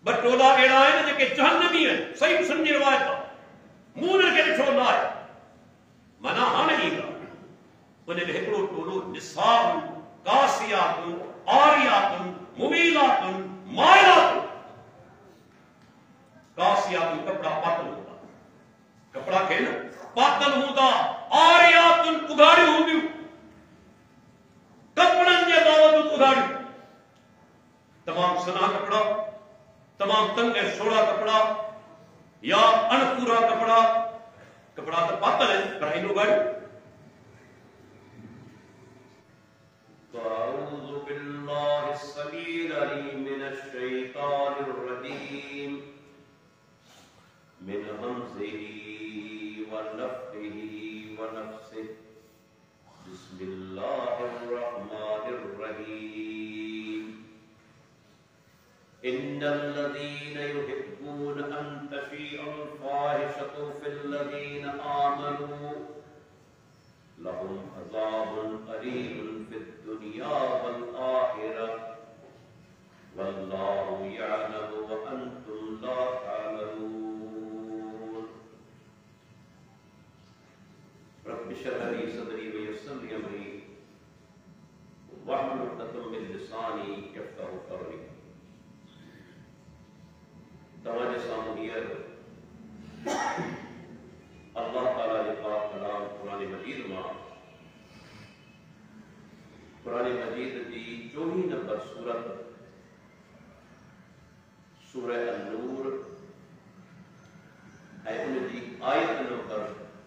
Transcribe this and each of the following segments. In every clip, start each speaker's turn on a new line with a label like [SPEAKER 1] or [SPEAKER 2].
[SPEAKER 1] बटोला अड़ा है जेके जहन्नमी है सही सुन्नी रिवायत मून के ॾिठो न आहे माना हाणे ई उन में हिकिड़ो टोलो निसाब कासियातुन आरियातुन मुमीलातुन माइलातुन कासियातुन कपड़ा पातल हूंदा कपड़ा खे न पातल हूंदा आरियातुन उघाड़ियूं हूंदियूं कपड़न जे बावजूद उघाड़ियूं तमाम सना कपड़ा तमाम तंग ऐं सोड़ा कपड़ा या अणपूरा कपड़ा कपड़ा तो पातल है पर इन उघाड़ियूं
[SPEAKER 2] أعوذ بالله السميع العليم من الشيطان الرجيم من همزه ونفخه ونفسه بسم الله الرحمن الرحيم إن الذين يحبون أن تشيع الفاحشة في الذين آمنوا لهم عذاب أليم في الدنيا والآخرة والله يعلم وأنتم لا تعلمون رب اشرح لي صدري ويسر لي أمري واحلل عقدة من لساني يفقهوا قولي तवज्जो सामूहियत अल्लाह ताला के पाक कलाम कुरान मजीद में कुरान मजीद की 24 नंबर सूरत सूरह अन-नूर ऐं उन जी आयत नंबर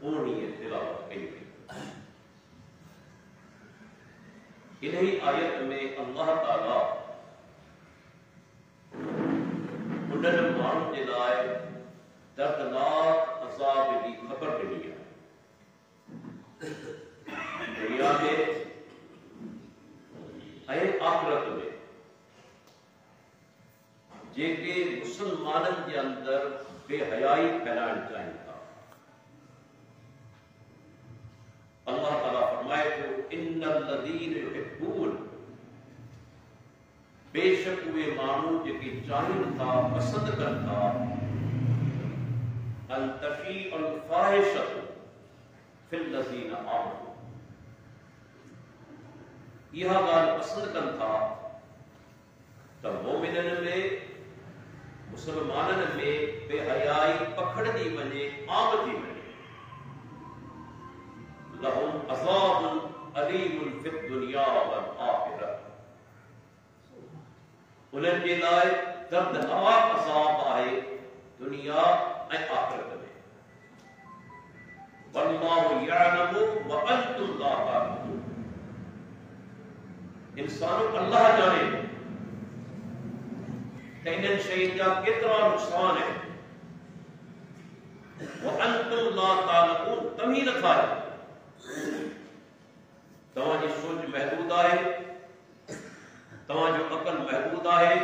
[SPEAKER 2] 19 तिलावत कई वई इन्ही आयत में अल्लाह ताला उन्हनि माण्हुनि जे लाइ दर्दनाक अज़ाब जी ख़बर ॾिनी आहे दुनिया में ऐं आख़िरत में जेके मुसलमाननि जे अंदरि बेहयाई फैलाइण चाहिनि था अल्लाह ताला फरमाए थो इन्नल लज़ीन युहिब्बून बेशक उहे माण्हू जेके चाहिनि था पसंदि कनि था अन तशीअल फाहिशतु फिल लज़ीन आमनू इहा ॻाल्हि पसंदि कनि था त मोमिननि में मुसलमाननि में बेहयाई पखड़जी वञे आमजी वञे लहुम अज़ाबुन अलीमुन फिद दुनिया वल आखिरह उन्हनि जे लाइ दर्दनाक अज़ाब आहे दुनिया ऐं आख़िरत में वल्लाहु यअलमु व अंतुम ला ताअलमून इंसानो अल्लाह जाने त इन्हनि शयुनि जा केतिरा नुक़सान आहिनि व अंतुम ला ताअलमून तव्हीं नथा ॼाणो तव्हांजी सोच महदूद आहे तव्हांजो अक़ल महदूद आहे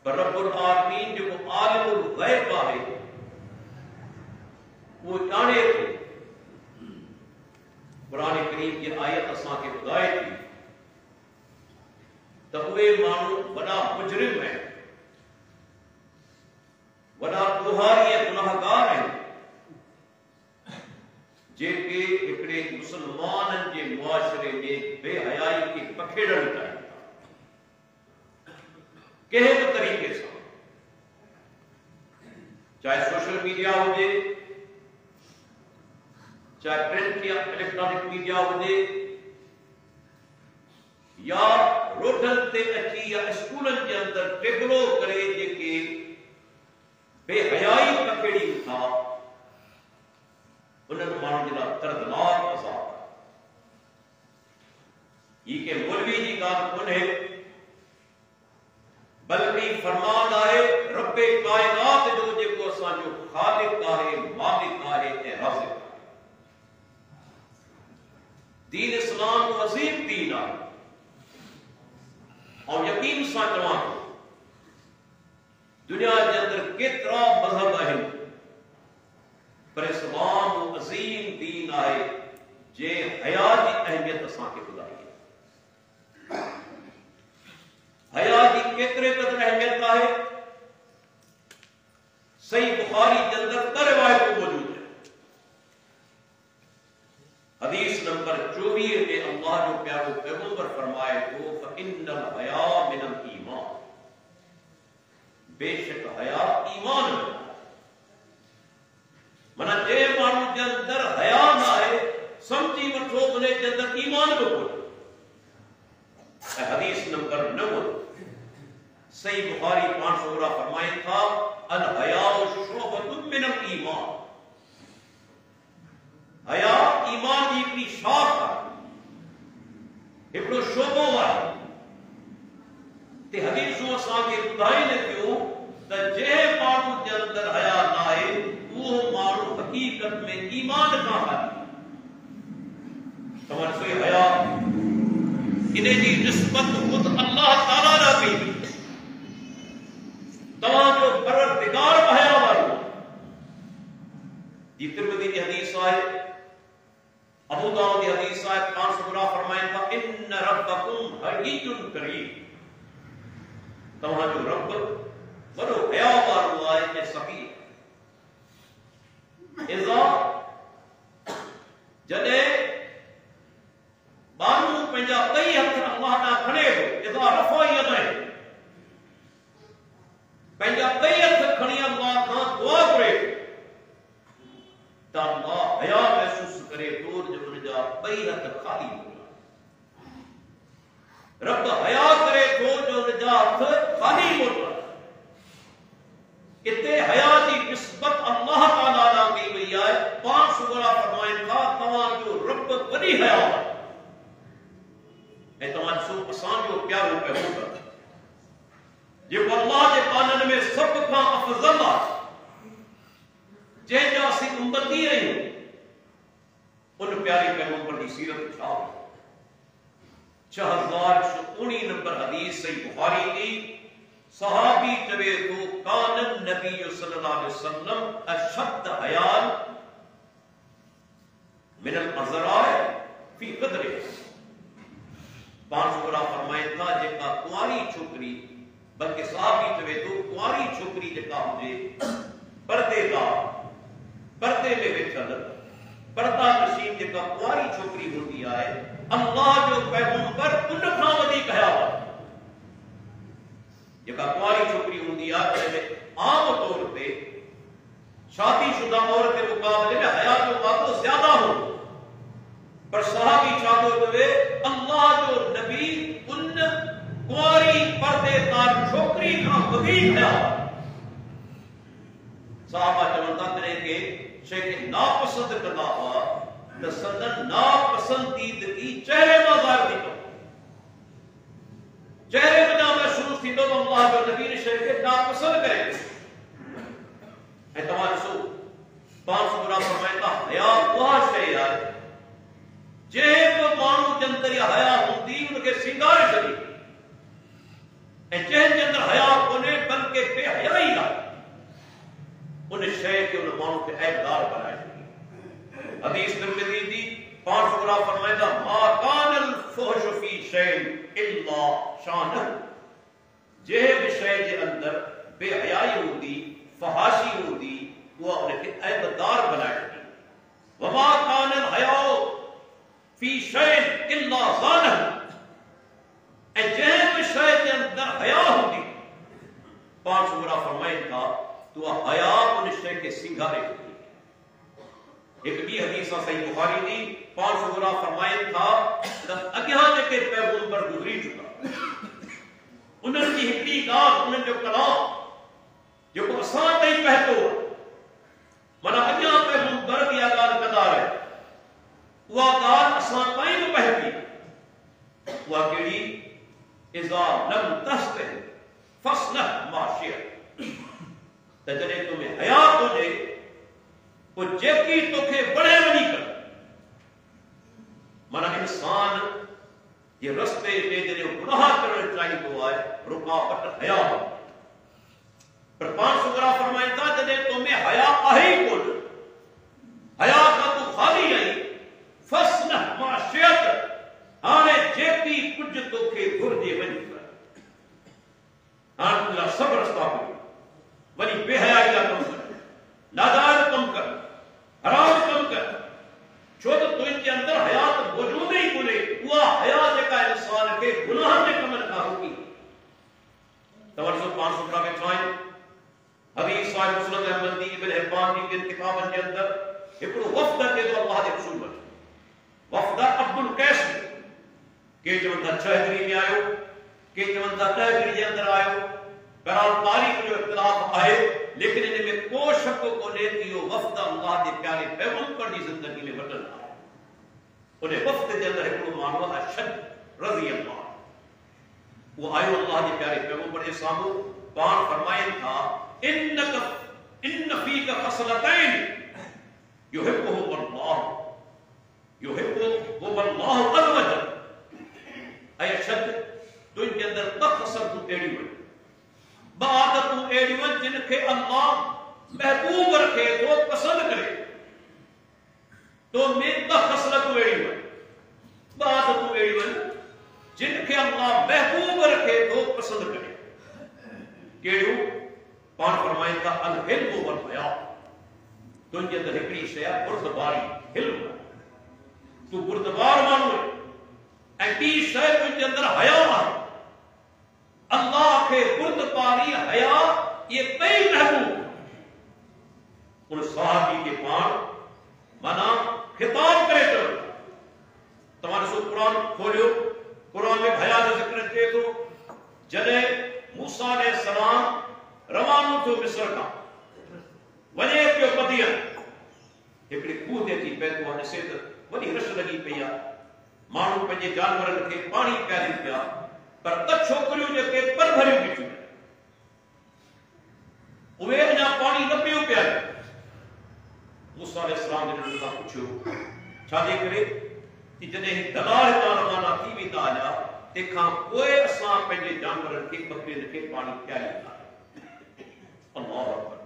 [SPEAKER 2] पर रब्बुल आलमीन जेको आलिमुल ग़ैब आहे वो ॼाणे थो क़ुरान करीम जी आयत असांखे ॿुधाए थी त उहे माण्हू वॾा मुजरिम आहिनि वॾा ॾोहारी ऐं गुनाहगार आहिनि जेके हिकिड़े मुसलमाननि जे मुआशरे में बेहयाई खे पखेड़ण चाहिनि था कंहिं बि तरीक़े सां चाहे सोशल मीडिया हुजे चाहे प्रिंट या इलेक्ट्रॉनिक मीडिया हुजे या रोडनि ते अची या स्कूलनि जे अंदरि टेबलो करे जेके बेहयाई पखेड़ीनि था उन्हनि माण्हुनि जे लाइ दर्दनाक अज़ाब ही के मौलवी जी ॻाल्हि कोन्हे बल्कि फरमान आहे रब्बे कायनात जो जेको असांजो ख़ालिक आहे मालिक आहे ऐं राज़िक़ आहे दीन इस्लाम अज़ीम दीन आहे और यकीन सां चवां थो दुनिया जे अंदरि केतिरा मज़हब आहिनि पर इस्लाम अज़ीम दीन आहे जे हया जी अहमियत असांखे ॿुधाई आहे हया जी केतिरे क़दुरु अहमियत आहे है, सही बुखारी के अंदर ॿ रिवायतूं मौजूद है। हदीस नंबर 24 में अल्लाह जो प्यारो पैगंबर फरमाए तो फइन्नल हया मिनल ईमान, बेशक हया ईमान में माना जे माण्हू जे अंदर हया न आहे समझी वठो उन जे अंदर ईमान बि कोन्हे। हदीस नंबर 9 सही बुखारी 500 फरमाए था अल हयाउ शुअबतुम मिनल ईमान, हया ईमान जी हिकिड़ी शाख आहे, हिकिड़ो शोबो आहे। ते हदीसूं असांखे ॿुधाइनि थियूं त जंहिं माण्हू जे अंदर हया न आहे उहो माण्हू हक़ीक़त में ईमान खां खाली। तव्हां ॾिसो हया इन जी निस्बत ख़ुदि अल्लाह ताला ॾांहुं कई, तव्हांजो परवरदिगार हया वारो। जी तिरमिज़ी जी हदीस आहे, अबू दाऊद जी हदीस आहे, 500 फरमाइनि था इन्न रब्बकुम हय्युन करीम, तव्हांजो रब वॾो हया वारो आहे ऐं सफ़ी। इज़ा जॾहिं माण्हू पंहिंजा ॿई हथ अल्लाह ॾांहुं खणे थो, इज़ा रफ़ा यदैहि, पंहिंजा ॿई हथ खणी अल्लाह खां दुआ घुरे त अल्लाह हया महसूस करे थो जो उनजा ॿई हथ खाली मोटन। रब हया करे थो जो उनजा हथ खाली मोटन। इते हया जी निस्बत अल्लाह ताला ॾांहुं कई वई आहे। 500 फरमाइनि था तव्हांजो रब वॾी हया आहे। ऐं तव्हां ॾिसो असांजो प्यारो पैगंबर जेको अल्लाह जे कानून में सभ खां अफज़ल आहे, जंहिंजा असीं उम्मती आहियूं, उन प्यारे पैगंबर जी सीरत छा आहे। 6119 नंबर हदीस सही बुखारी जी, सहाबी चवे तो कान नबी सल्लल्लाहु अलैहि वसल्लम अशद हयान मिनल अज़राए फी क़द्रे। 500 फरमाइनि था जेका कुंवारी छोकरी, बल्कि सहाबी चवे तो कुंवारी छोकरी जेका हुजे पर्देदार, पर्दे में वेठल, पर्दा नशीन जेका कुंवारी छोकरी हूंदी आहे, अल्लाह जो पैगंबर उन खां वधीक हया वारो। जेका कुंवारी छोकरी हूंदी आहे जंहिंमें आम तौर ते शादीशुदा औरत के मुकाबले में हया जो वाक़ो ज्यादा हो, पर सहाबी छा थो चवे अल्लाह जो नबी उन कुंवारी पर्देदार छोकरी खां वधीक हया। साहबा चवनि था तॾहिं के शइ खे नापसंद कंदा हुआ त संदन नापसंदीदगी चेहरे मां ज़ाहिर थी पए, चेहरे में महसूस थींदो त अल्लाह जो नबी इन शइ खे नापसंद करे। ऐं तव्हां ॾिसो 500 फरमाइनि था हया उहा शइ आहे जंहिं बि माण्हू जे अंदर इहा हया हूंदी उनखे सिंगारे छॾी, ऐं जंहिंजे अंदर हया कोन्हे बल्कि बेहयाई आहे उन शइ खे उन माण्हू खे ऐबदार बनाए छॾी। हदीस तिरमिज़ी जी 500 फरमाइनि था मा कानल फुहशु फी शैइन इल्ला शान, जंहिं बि शइ जे अंदर बेहयाई हूंदी, फहाशी हूंदी, उहा उनखे ऐबदार बनाए छॾी। वमा कानल हयाउ फी शैइन इल्ला ज़ानह, ऐं जंहिं बि शइ जे अंदर हया हूंदी, 500 फरमाइनि था तो हया उन शइ खे सिंगारे छॾी। हिकु ॿी हदीस आहे सही बुखारी जी, 500 फरमाइनि था त अॻियां जेके पैगंबर गुज़री चुका उन्हनि जी हिकिड़ी ॻाल्हि, उन्हनि जो कलाम जेको असां ताईं पहुतो, माना अॻियां पैगंबर बि इहा ॻाल्हि कंदा रहिया, उहा ॻाल्हि असां ताईं बि पहुती। उहा कहिड़ी? इज़ा लम तस्तह फस्नह मा शिअत, त जॾहिं तुम्हें हया कोन्हे पोइ जेकी तोखे वणे वञी कर। माना इंसान जे रस्ते ते जॾहिं गुनाह करणु चाहींदो आहे रुकावट हया, पर 500 फरमाइनि था जॾहिं तुम्हें हया आहे ई कोन, हया खां तूं खाली आई, फस्नह मा शिअत, हाणे जेकी कुझु तोखे घुर्जे वञी कर।
[SPEAKER 1] हाणे तुंहिंजा सभु रस्ता खुली वञी बेहयाई जा कम कर, नाजायज़ कम कर, हराम कम कर, छो त तुंहिंजे अंदर हयात मौजूद ई कोन्हे। उहा हया जेका इंसान खे गुनाहनि जे कमनि खां रोकी। तवजो 500 में चवाई हदीस साहिब मुस्लिम अहमदी इब्न हिब्बान जी के किताबनि जे अंदर हिकिड़ो वफ़द अचे थो अल्लाह जे रसूल वटि। वफ़द अब्दुल कैस के चवनि था 6 हिजरी में आयो, के चवनि था 10 हिजरी जे अंदर आयो। बहरहाल तारीख़ जो इख्तिलाफ आहे, लेकिन इन में को शक कोन्हे कि इहो वफ़द अल्लाह जे प्यारे पैगंबर जी ज़िंदगी में वठल आहे। उन वफ़द जे अंदर हिकिड़ो माण्हू अशद रज़ी अल्लाह, वो आयो अल्लाह जे प्यारे पैगंबर जे साम्हूं, पाण फरमाइनि था इन फीक खसलतैन युहिब्बुहुम अल्लाह अज़्ज़ वजल। ऐ अशद तुंहिंजे अंदर 2 ख़सलतूं अहिड़ियूं आहिनि, 2 आदतूं अहिड़ियूं आहिनि जिन खे अल्लाह महबूब रखे थो, पसंदि करे। तो में 2 ख़सलतूं अहिड़ियूं आहिनि, 2 आदतूं अहिड़ियूं आहिनि जिन खे अल्लाह महबूब रखे थो, पसंदि करे। कहिड़ियूं? पाण फरमाइनि था अल हिल्म वल हया। तुंहिंजे अंदर हिकिड़ी शइ आहे बुर्दबारी, हिल्म। तूं बुर्दबार माण्हू आहे। ऐं ॿी शइ तुंहिंजे अंदर हया आहे। अल्लाह खे बुर्दबारी, हया ये ॿई महबूब। उन सहाबी खे पाण माना खिताब करे चयो। तव्हां ॾिसो क़ुरान खोलियो, क़ुरान में हया जो ज़िक्र अचे थो। जॾहिं मूसा अलैहिस्सलाम रवानो थियो मिस्र खां, वञे पियो मदियन, हिकिड़ी खूह ते अची पए थो, ॾिसे त वॾी रश लॻी पई आहे, माण्हू पंहिंजे जानवरनि खे पाणी पियारनि पिया, पर 2 छोकिरियूं जेके पर भरियूं बीठियूं, उहे अञा पाणी न पियो पियारनि। मूसा अलैहिस्सलाम ने उन्हनि खां पुछियो छाजे करे? कि जॾहिं दलाल हितां रवाना थी वेंदा हुआ, तंहिंखां पोइ असां पंहिंजे जानवरनि खे बकरियुनि खे पाणी पियारींदा। अल्लाह अकबर।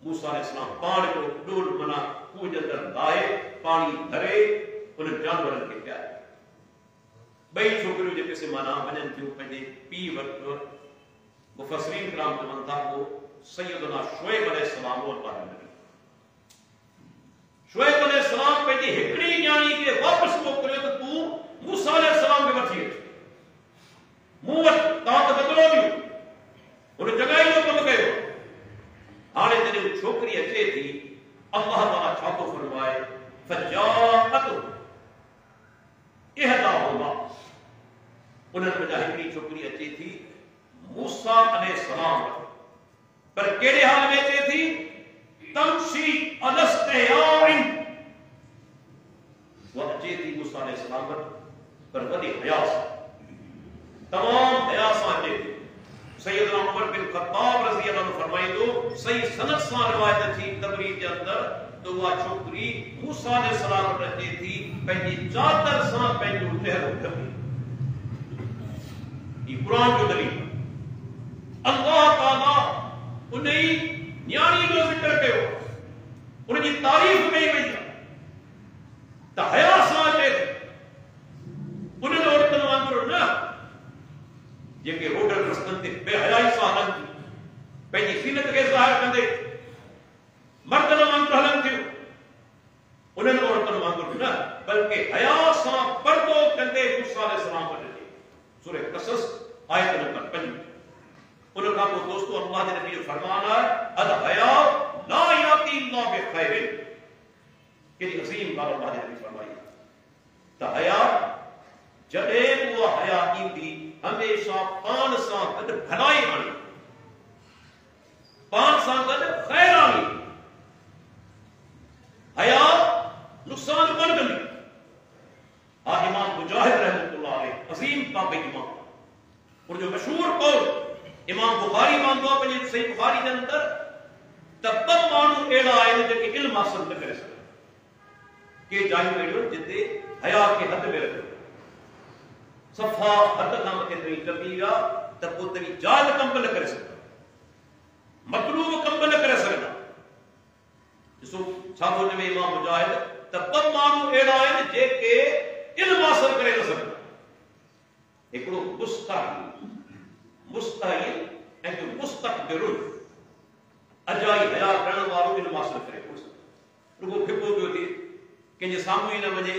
[SPEAKER 1] मूसा अलैहिस्सलाम पाण जो डोल मना खूह जे अंदर लाए पाणी भरे उन जानवरनि खे पियारे। 2 छोकिरियूं जेके से माना वञनि थियूं पंहिंजे पीउ वटि, मुफ़स्सिरीन किराम चवनि था वो सैयदना शुएब अलैहिस्सलाम और पाण नबी। शुएब अलैहिस्सलाम पंहिंजी हिकिड़ी न्याणी खे वापसि मोकिलियो त तूं मूसा अलैहिस्सलाम खे वठी अच, मूं वटि तव्हां त बदिलो ॾियो। हुन जॻहि जो कमु कयो। हाणे जॾहिं छोकिरी अचे थी, अल्लाह ताला छा थो फरमाए? फजाअत इहदाहुमा। उन्हनि वञा हिकिड़ी छोकिरी अचे थी मूसा अलैहिस्सलाम वटि, पर कहिड़े हाल में अचे थी? तमशी अलस्तियाइन। वो अचे थी मूसा अलैहिस्सलाम वटि, पर वॾी हया सां, तमाम हया सां अचे थी। सैयदना उमर बिन ख़त्ताब रज़ी अल्लाह अन्हु फरमाईंदो, सही सनद सां रिवायत थी तबरीज़ जे अंदर, तो उहा छोकिरी मूसा अलैहिस्सलाम वटि अचे थी, पंहिंजी चादर सां पंहिंजो चहिरो ढके। ही क़ुरान जो दलील। अल्लाह ताला उन न्याणी जो ज़िक्र कयो, उन जी तारीफ़ कई वई आहे त हया सां अचे थी। उन्हनि औरतुनि वांगुरु न जेके रोडनि रस्तनि ते बेहयाई सां हलनि थियूं, पंहिंजी ज़ीनत खे ज़ाहिर कंदे मर्दनि वांगुरु हलनि थियूं, उन्हनि औरतुनि वांगुरु न, बल्कि हया सां पर्दो कंदे मूसा अलैहिस्सलाम वटि अचे। सूरह क़सस आयत नंबर 5। उन खां पोइ दोस्तो अल्लाह जे नबी जो फरमान आहे, अल हया ला याती इल्ला बिखैरिन। केॾी अज़ीम ॻाल्हि अल्लाह जे नबी फरमाई त हया जॾहिं उहा हया ईंदी, हमेशा पाण सां गॾु भलाई आणी, पाण सां गॾु ख़ैर आणी। हया नुक़सान कोन कंदी। हा इमाम मुजाहिद रहमतुल्लाह अलैह, अज़ीम ताबी इमाम, उनजो मशहूर कौल इमाम बुखारी मानदो आहे पंहिंजे सही बुखारी जे अंदर त 2 माण्हू अहिड़ा आहिनि जेके इल्म हासिल न करे सघनि। के जायूं अहिड़ियूं जिते हया खे हद में रखियो, सफ़ा हद खां मथे तरी कबीर आहे त पोइ तरी जाल कम न करे सघंदा, मतलूब कम न करे सघंदा। ॾिसो छा थो चवे इमाम मुजाहिद त 2 माण्हू अहिड़ा आहिनि जेके इल्म हासिल करे न सघंदा। हिकिड़ो मुस्तहिल मुस्तकबिरुन अजाई हया करण वारो इन मासर करे रुगो फिको पियो थी कंहिंजे साम्हूं ई न वञे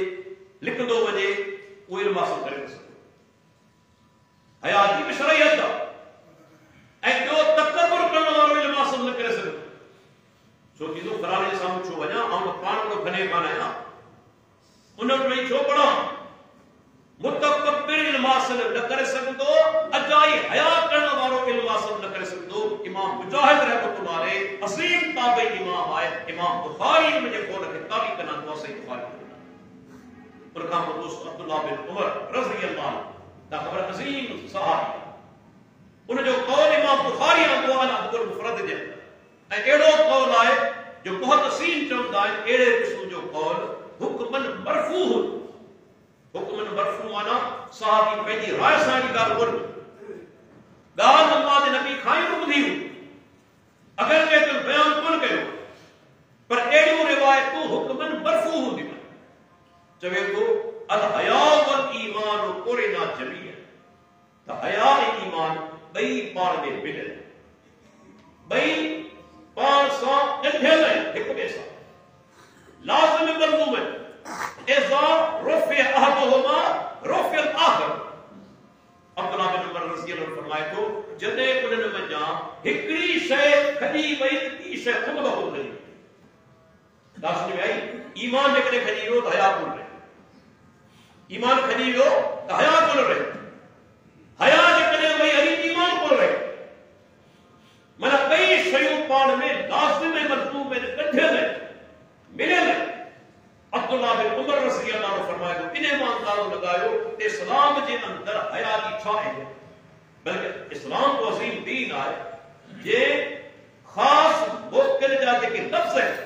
[SPEAKER 1] लिखंदो वञे उहो इन मासर करे न सघे हया जी बि शरयत आहे ऐं ॿियो तकबुर करण वारो इन मासर न करे सघे छो थींदो फलाणे जे साम्हूं छो वञा ऐं पाण वॾो खने कान आहियां उन वटि छो पढ़ां मुतकब्बिर इल्म हासिल न करे सघंदो अजाई हया करण वारो इल्म हासिल न करे सघंदो इमाम मुजाहिद रहमतुल्लाह अलैह असीम ताबई इमाम आहे इमाम बुखारी में जे कोन खे ताबी कना तो सही बुखारी पर का दोस्त अब्दुल्लाह बिन उमर रज़ी अल्लाह ता खबर अजीम सहाबी उन जो कौल इमाम बुखारी आंदो अल अब्दुल मुफरद जे ऐं एड़ो कौल आहे जो मुहद्दिसीन चवंदा आहिनि एड़े क़िस्म जो कौल हुक्मन मरफू हुक्मन मरफू माना सहाबी पंहिंजी राय सां जी ॻाल्हि कोन ॻाल्हि अल्लाह जे नबी खां ई ॿुधी अगर के तुम बयान कोन कयो पर एड़ियूं रिवायतूं हुक्मन मरफू हूंदियूं चवे थो अल हया वल ईमान कुरिना जमीअ त हया ऐं ईमान ॿई पाण में मिलियल ॿई पाण सां ॻंढियल आहिनि हिक ॿिए सां लाज़िम मलज़ूम आहिनि इज़ा रुफ़िअ अहदुहुमा रुफ़िअ अल-आख़र अब्दुल्लाह बिन उमर रज़ी अल्लाहु अन्हु फरमाए थो जॾहिं उन्हनि मंझां हिकिड़ी शइ खॼी वई त ॿी शइ ख़ुदि ब ख़ुदि खॼी ॻाल्हि सम्झ में आई ईमान जेकॾहिं खॼी वियो त हया कोन रहे ईमान खॼी वियो त हया कोन रहे हया जेकॾहिं वई हली ईमान कोन रहे माना ॿई शयूं पाण में लाज़िम ऐं मलज़ूम में ॻंढियल आहिनि मिलियल आहिनि अब्दुल्लाह बिन उमर रज़ी अल्लाह अन्हु फरमाए थो इन मां अंदाज़ो लगायो त इस्लाम जे अंदर हया जी छा आहे बल्कि इस्लाम को अज़ीम दीन आहे जे ख़ास मुवक्किल जा जेके लफ़्ज़ आहिनि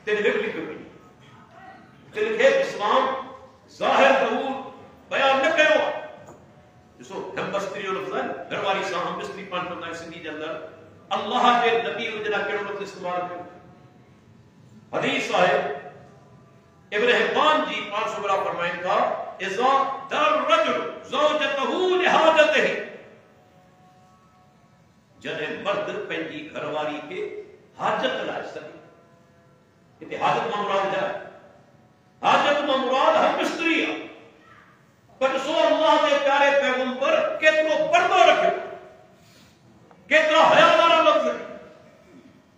[SPEAKER 1] तिन में लिखियो वञे तिन खे इस्लाम ज़ाहिर ज़हूर बयान न कयो आहे ॾिसो हमबस्त्री जो लफ़्ज़ आहे घरवारी सां हमबस्त्री पाण चवंदा आहिनि सिंधी जे अंदर अल्लाह जे नबी जे लाइ कहिड़ो लफ़्ज़ इस्तेमालु कयो हदीस आहे इब्न हिब्बान जी 500 फरमाइनि था इज़ा दर रजुल ज़ौजतहु लिहाजतिही जॾहिं मर्द पंहिंजी घरवारी खे हाजत लाइ सॾे हिते हाजत मां मुराद छा हाजत मां मुराद हमबस्त्री आहे पर ॾिसो अल्लाह जे प्यारे पैगंबर केतिरो पर्दो रखियो केतिरा हया वारा लफ़्ज़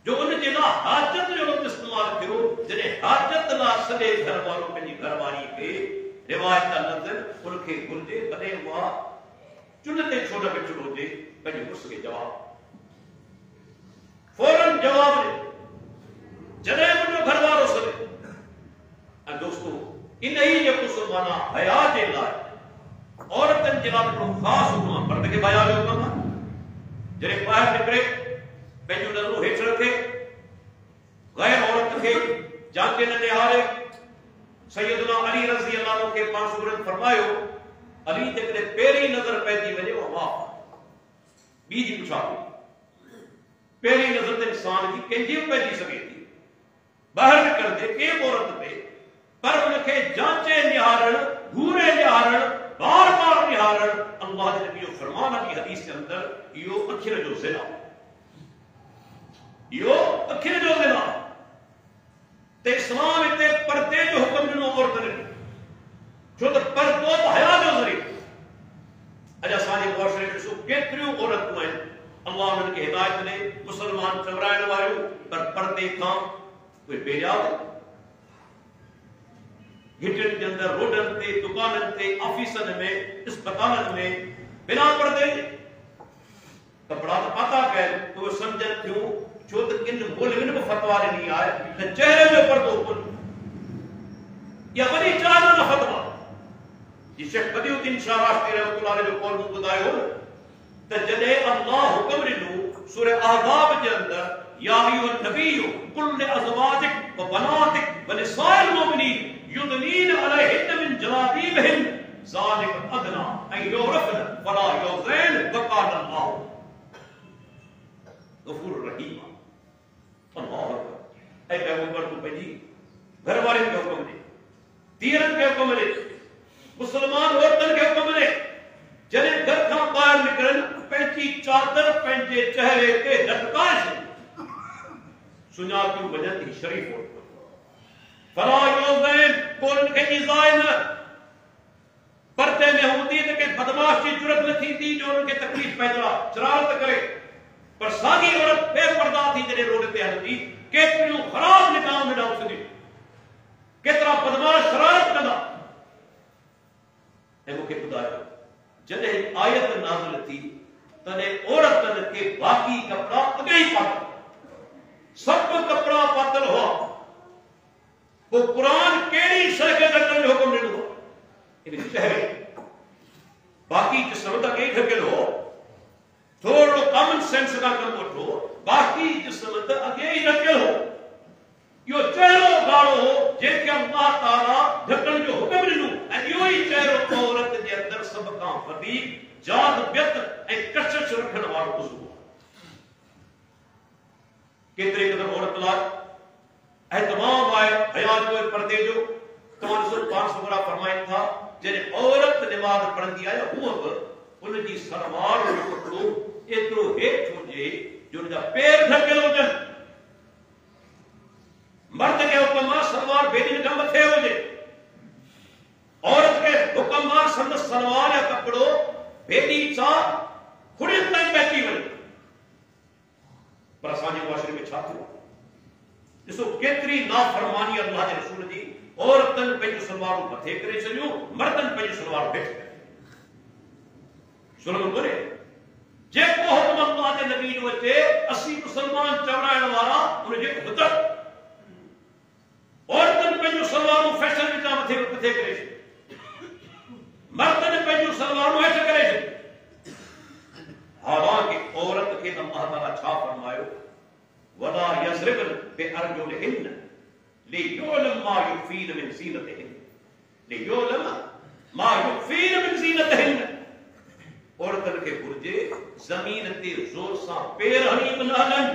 [SPEAKER 1] जो उन जे लाइ हाजत जो लफ़्ज़ इस्तेमालु कयो जॾहिं हाजत लाइ सॼे घर वारो पंहिंजी घरवारी खे रिवायत लफ़्ज़ उनखे घुरिजे भले उहा चुल्ह ते छो न विछड़ो हुजे पंहिंजे मुड़ुस खे जवाबु फौरन जवाबु ॾे जॾहिं मुंहिंजो घर वारो सॾे ऐं दोस्तो इन ई जेको माना हया जे लाइ औरतनि जे लाइ हिकिड़ो ख़ासि हुकुम आहे मर्द खे बया जो हुकुम आहे जॾहिं ॿाहिरि निकिरे पंहिंजूं नज़रूं हेठि रखे गैर औरत खे जांचे न निहारे सैयदना अली रज़ी अल्लाह अन्हु खे पाण सुबरन फरमायो अली जेकॾहिं पहिरीं नज़र पइजी वञे उहा माफ़ ॿी जी पुछा पहिरीं नज़र ते इंसान जी कंहिंजी बि पइजी सघे थी ॿाहिरि निकिरंदे कंहिं औरत ते पर उनखे जांचे निहारण घूरे निहारण बार बार निहारण अल्लाह जे नबी जो फरमान आहे हदीस जे अंदर इहो अखिर जो ज़िना यो अखिर जो ज़िना ते इस्लाम इते पर्दे जो हुक्म ॾिनो औरतुनि खे छो त पर्दो हया जो ज़रियो अॼु असांजे मुआशरे में ॾिसो केतिरियूं औरतूं आहिनि अल्लाह उन्हनि खे हिदायत ॾे मुस्लमान चवराइण वारियूं पर पर्दे खां कोई बेजाद घिटियुनि जे अंदर रोडनि ते दुकाननि ते ऑफिसनि में अस्पतालनि में बिना पर्दे कपड़ा त पाता कयल उहे सम्झनि थियूं छो त किन मोलविन बि फतवा ॾिनी आहे त चहिरे जो पर्दो कोन इहा वॾी चाल न फतवा जी शेख बदिउद्दीन शाह राष्ट्री रहमतुल्लाह अलैह जो कौल मूं ॿुधायो त जॾहिं अल्लाह हुक्म ॾिनो सूरह अहज़ाब जे अंदर या अय्युहन नबिय्यु कुल लिअज़वाजिक व बनातिक व निसाइल मुमिनीन युदनीन अलैहिन मिन जलाबीबिहिन ज़ालिक अदना अन युरफ़न फला युज़ैन व क़ाल अल्लाह गफूर रहीम अल्लाह ऐ पैगंबर को पंहिंजी घरवारी खे हुक्म ॾे धीअरनि खे हुक्म ॾे मुस्लमान औरतुनि खे हुक्म ॾे जॾहिं घर खां ॿाहिरि निकिरनि पंहिंजी चादर पंहिंजे चेहरे ते लटकाए छॾियो सुञातियूं वञनि थी शरीफ़ फला योज़ैन कोन खे इज़ाए न परते में हूंदी त के बदमाश जी जुरत न थींदी जो उनखे तकलीफ़ पवंदो शरारत करे पर साॻी औरत बेपर्दा थी जॾहिं रोड ते हलंदी केतिरियूं ख़राब निगाहूं न उथंदियूं केतिरा बदमाश शरारत कंदा ऐं मूंखे ॿुधायो जॾहिं आयत नाज़िल थी तॾहिं औरतनि खे बाक़ी कपिड़ा अॻे ई पातल सभु कपिड़ा पातल हुआ पोइ क़ुर कहिड़ी शइ खे ढकण जो हुकुम ॾिनो आहे इन चेहरे बाक़ी जिस्म त अॻे ई ढकियल हो थोरो कॉमन सेंस का कम वठो बाक़ी जिस्म त अॻे ई ढकियल हो इहो चेहरो ॻाढ़ो हो जंहिंखे अल्लाह ताला ढकण जो हुकुम ॾिनो ऐं इहो ई चेहरो औरत जे अंदरि सभ खां वधीक जाज़बियत ऐं कशिश रखण वारो उज़्व आहे केतिरे क़दर औरत लाइ एहतमाम आहे हया जो पर्दे जो तव्हां ॾिसो पाण सुगरा फरमाइनि था जॾहिं औरत निमाज़ पढ़ंदी आहे हूअ बि उनजी सलवार जो कपिड़ो एतिरो हेठि हुजे जो उनजा पेर ढकियल हुजनि मर्द खे हुकुम आहे सलवार बेड़ियुनि खां मथे हुजे औरत खे हुकुम आहे संदसि सलवार या कपिड़ो बेड़ी सां खुड़ियुनि ताईं पहुची वञे पर असांजे मुआशरे में छा थियो ॾिसो केतिरी नाफ़रमानी अल्लाह जे रसूल जी औरतनि पंहिंजूं सलवारूं मथे करे छॾियूं मर्दनि पंहिंजूं सलवारूं हेठि करे ज़ुल्म कोन्हे जेको हुकुम अल्लाह जे नबी जो अचे असीं मुस्लमान चवराइण वारा उनजे हुदत औरतनि पंहिंजूं सलवारूं फैशन विचां मथे करे छॾियूं मर्दनि पंहिंजूं सलवारूं हेठि करे छॾियूं हालांकि औरत खे अल्लाह ताला छा फरमायो वला यज़रिबन बिअरजुलिहिन लियुअलम मा युखफीन मिन ज़ीनतिहिन लियुअलम मा युखफीन मिन ज़ीनतिहिन औरतनि खे घुर्जे ज़मीन ते ज़ोर सां पेर हणी बि न हलनि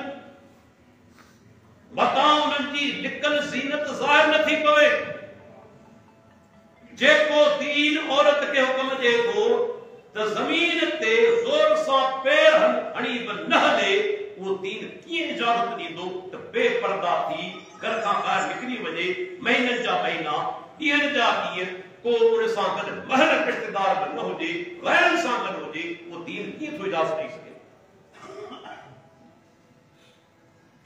[SPEAKER 1] मतां उन्हनि जी लिकल ज़ीनत ज़ाहिर न थी पवे जेको दीन औरत खे हुकुम ॾिए थो त ज़मीन ते ज़ोर सां पेर हणी बि न हले उहो दीन कीअं इजाज़त ॾींदो त बेपर्दा थी घर खां ॿाहिरि निकिरी वञे महीननि जा महीना ॾींहंनि जा ॾींहं को उन सां गॾु महर रिश्तेदार बि न हुजे गैरनि सां गॾु हुजे उहो दीन कीअं थो इजाज़त ॾेई सघे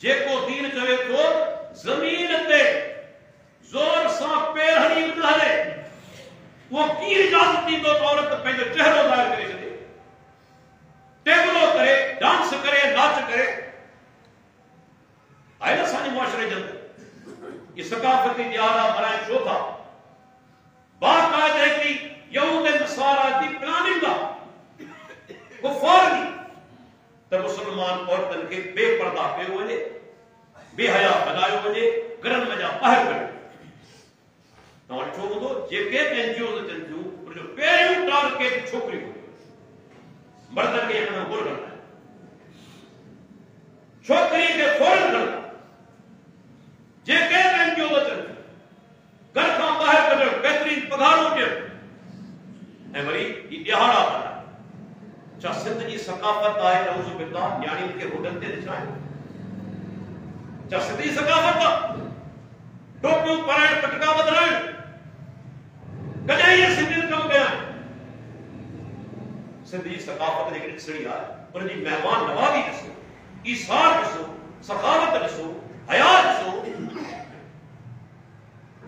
[SPEAKER 1] जेको दीन चवे थो ज़मीन ते ज़ोर सां पेर हणी बि न हले वो कीअं इजाज़त ॾींदो त औरत पंहिंजो चेहरो ज़ाहिर करे छॾे टेबलो करे डांस करे नाच करे आहे न असांजे मुआशरे जे अंदरि ये सकाफ़ती ॾियारा मल्हाइण छो था बाक़ाइदा हिकिड़ी यहूद ऐं नसारा जी प्लानिंग आहे कुफार जी त मुस्लमान औरतनि खे बेपर्दा कयो वञे बेहया बनायो वञे घरनि में जा ॿाहिरि कयो तव्हां ॾिठो हूंदो जेके एनजीओ अचनि थियूं उनजो पहिरियों टारगेट छोकिरियूं मर्दनि खे हिन में गोल करणु छोकिरी खे फौरन करणु जेके एनजीओ अचनि घर खां ॿाहिरि कढणु बहितरीन पघारूं ॾियणु ऐं वरी ही ॾियारा मल्हाइणु छा सिंध जी सकाफ़त आहे नऊज़ बिल्लाह न्याणियुनि खे रोडनि ते ॾिसाइणु छा सिंध जी सकाफ़त आहे टोपियूं पाराइणु पटका बदिलाइणु कॾहिं इहे सिंधियुनि कमु कया सिंध जी सकाफ़त जेकॾहिं ॾिसणी आहे उनजी महिमान नवाज़ी ॾिसो ईसार ॾिसो सखावत ॾिसो हया ॾिसो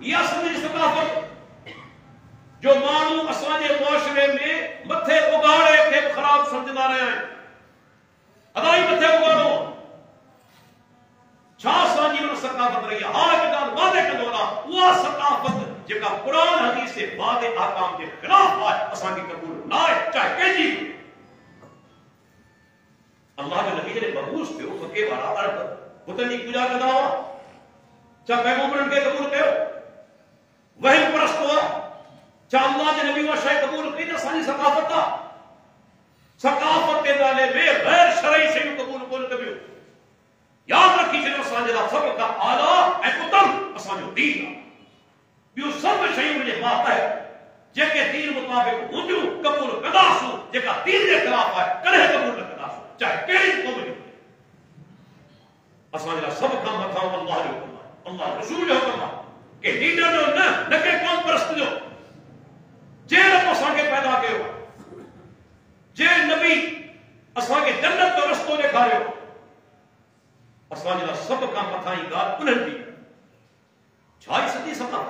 [SPEAKER 1] इहा सिंध जी सकाफ़त जो माण्हू असांजे मुआशरे में मथे उगाड़े खे बि ख़राब सम्झंदा रहिया आहिनि अदाई मथे उगाड़ो छा असांजी उन सकाफ़त रही आहे हा हिकु ॻाल्हि वादे कंदो वञा उहा सकाफ़त जेका क़ुर हदीस जे वादे आकाम जे ख़िलाफ़ आहे असांखे क़बूल न आहे चाहे कंहिंजी अल्लाह जो नबी जॾहिं मबूस थियो मके वारा अरब बुतनि जी पूॼा कंदा हुआ छा पैगंबरनि खे क़बूल कयो वहम परस्त हुआ छा अल्लाह जे नबी उहा शइ क़बूल कई त असांजी सकाफ़त आहे सकाफ़त जे नाले में गैर शरई शयूं क़बूल कोन कबियूं यादि रखी छॾियो असांजे लाइ सभ खां आला ऐं उत्तम असांजो दीन आहे ॿियूं सभु शयूं जे मातहत जेके दीन मुताबिक़ हूंदियूं क़बूल कंदासूं जेका दीन जे ख़िलाफ़ आहे कॾहिं क़बूल न कंदासूं चाहे कहिड़ी क़ौम जो असां जा सब खां मथां अल्लाह जो हुक्म आहे, अल्लाह रसूल जो हुक्म आहे कि लीडर जो न के कौम परस्त जो जे रब असांखे पैदा कयो, जे नबी असांखे जन्नत जो रस्तो ॾेखारियो, असांजे लाइ सब खां मथां ई ॻाल्हि उन्हनि जी छा ई सॼी सफ़ा।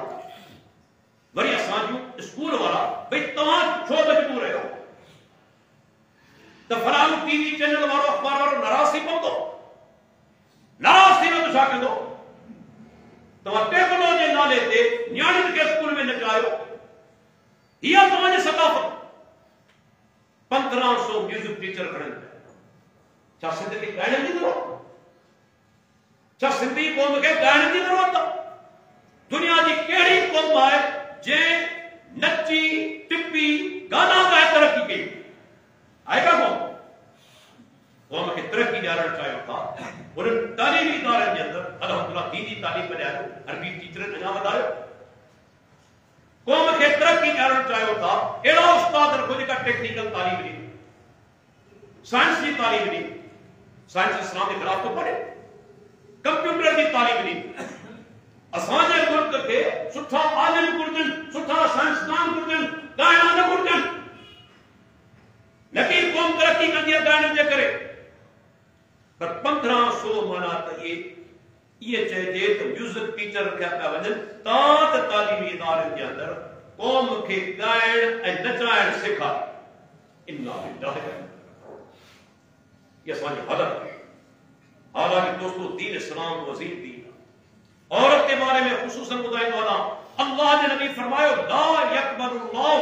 [SPEAKER 1] वरी असां जूं स्कूल वारा भई तव्हां छो मजबूर आहियो त फलाणो टीवी चैनल वारो अखबार वारो नाराज़ थी पवंदो, नाराज़ थी वेंदो छा कंदो? तव्हां टेक्नोलॉजी जे नाले ते नियाणियुनि खे स्कूल में न चायो, इहा तव्हांजी सकाफ़त। 1500 म्यूज़िक टीचर खणनि पिया, छा सिंध खे ॻाइण जी ज़रूरत? छा सिंधी क़ौम खे ॻाइण जी ज़रूरत आहे? दुनिया जी कहिड़ी क़ौम आहे जंहिं नची टिपी गाना ॻाए तरक़ी कई आहे? का क़ौम खे तरक़ी ॾियारणु चाहियो था उन्हनि तालीमी इदारनि जे अंदरि अल्हम्दुलिल्लाह दीनी तालीम ॾियारो, अरबी टीचरनि अञा वधायो। क़ौम खे तरक़ी ॾियारणु चाहियो था, अहिड़ा उस्ताद रखो जेका टेक्निकल तालीम ॾियनि, साइंस जी तालीम ॾियनि, साइंस इस्लाम जे ख़िलाफ़ थो पढ़े, कंप्यूटर जी तालीम ॾियनि। असांजे मुल्क खे सुठा आलिम घुर्जनि, सुठा साइंसदान घुर्जनि, ॻाइणा न घुर्जनि। न कि क़ौम तरक़ी कंदी आहे ॻाइण जे करे, पर 1500 माना त इहे चइजे त म्यूज़िक टीचर थिया पिया वञनि तां त तालीमी इदारनि जे अंदरि क़ौम खे ॻाइण ऐं नचाइण सेखारे। इन्ना लिल्लाहि इहा असांजी हालत आहे। हालांकि दोस्तों दीन इस्लाम वज़ीर दीन औरत के बारे में खुसूसन ॿुधाईंदो आहियां, अल्लाह जे नबी फरमायो ला यक़बलुल्लाहु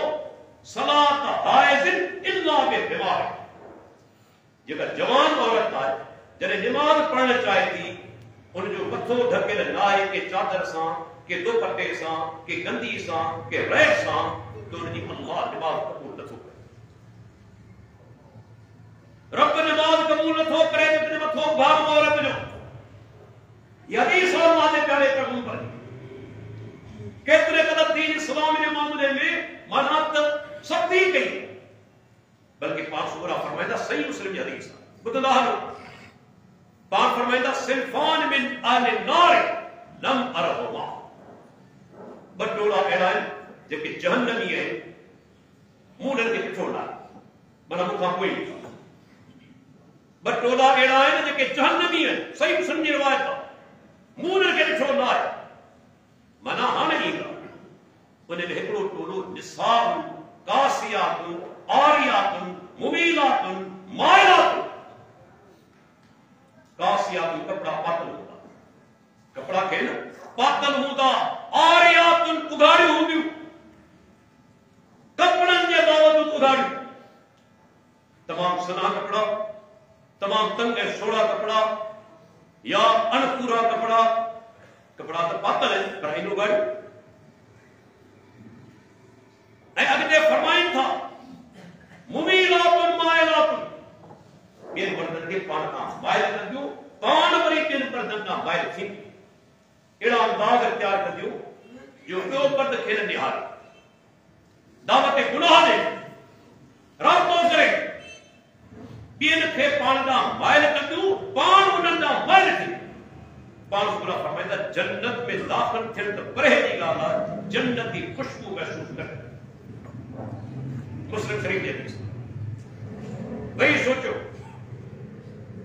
[SPEAKER 1] सलात हाइज़िन इल्ला बिहिमार। जेका जवान औरत आहे जॾहिं निमाज़ पढ़णु चाहे थी, उनजो मथो ढकियल न आहे के चादर सां, के दुपट्टे सां, के गंदी सां, के रैश सां, तो उनजी अल्लाह निमाज़ क़बूल नथो करे। रब निमाज़ क़बूल नथो करे त तुंहिंजे मथो भार औरत जो। हदीस अल्लाह जे प्यारे पैगंबर केतिरे क़दर दीन इस्लाम जे मामले में माना त सख्ती कई, बल्कि पाक सूरा फरमाईंदा सही मुस्लिम जी हदीस ॿुधंदा हलो, पाक फरमाईंदा सिन्फान मिन अहले नार लम अरहुमा। ॿ टोला अहिड़ा आहिनि जेके जहन्नमी आहिनि, मूं उन्हनि खे ॾिठो न आहे, माना मूंखां कोई ॾिठो। ॿ टोला अहिड़ा आहिनि जेके जहन्नमी आहिनि, सही मुस्लिम जी रिवायत आहे, मूं उन्हनि खे ॾिठो न आहे। माना हाणे ई उन में हिकिड़ो टोलो निसाउन कासियातुन आरियातुन मुमीलातुन माइलातुन। कासियातुन कपड़ा पातल हूंदा, कपड़ा खे न पातल हूंदा, आरियातुन उघाड़ियूं हूंदियूं, कपड़नि जे बावजूद उघाड़ियूं। तमामु सना कपड़ा, तमामु तंग ऐं सोड़ा कपड़ा या अणपूरा कपड़ा, कपड़ा तो पातल है पर इन उघाड़ियूं। ऐं अॻिते फरमाइनि था मुमीलातुन माइलातुन, ॿियनि मर्दनि खे पाण खां माइल कंदियूं, पाण वरी ॿियनि मर्दनि खां माइल थींदियूं। अहिड़ा अंदाज़ इख्तियार कंदियूं जो ॿियो मर्द खे न निहारे, दावत गुनाह ॾे, राब्तो करे, ॿियनि खे पाण ॾांहुं माइल कंदियूं, पाण उन्हनि ॾांहुं माइल थींदियूं। पाण सूरा फरमाईंदा जन्नत में दाख़िल थियण त परे जी ॻाल्हि आहे, जन्नत जी खुशबू महसूस करे। मुस्लिम शरीफ जी हदीस। वही सोचो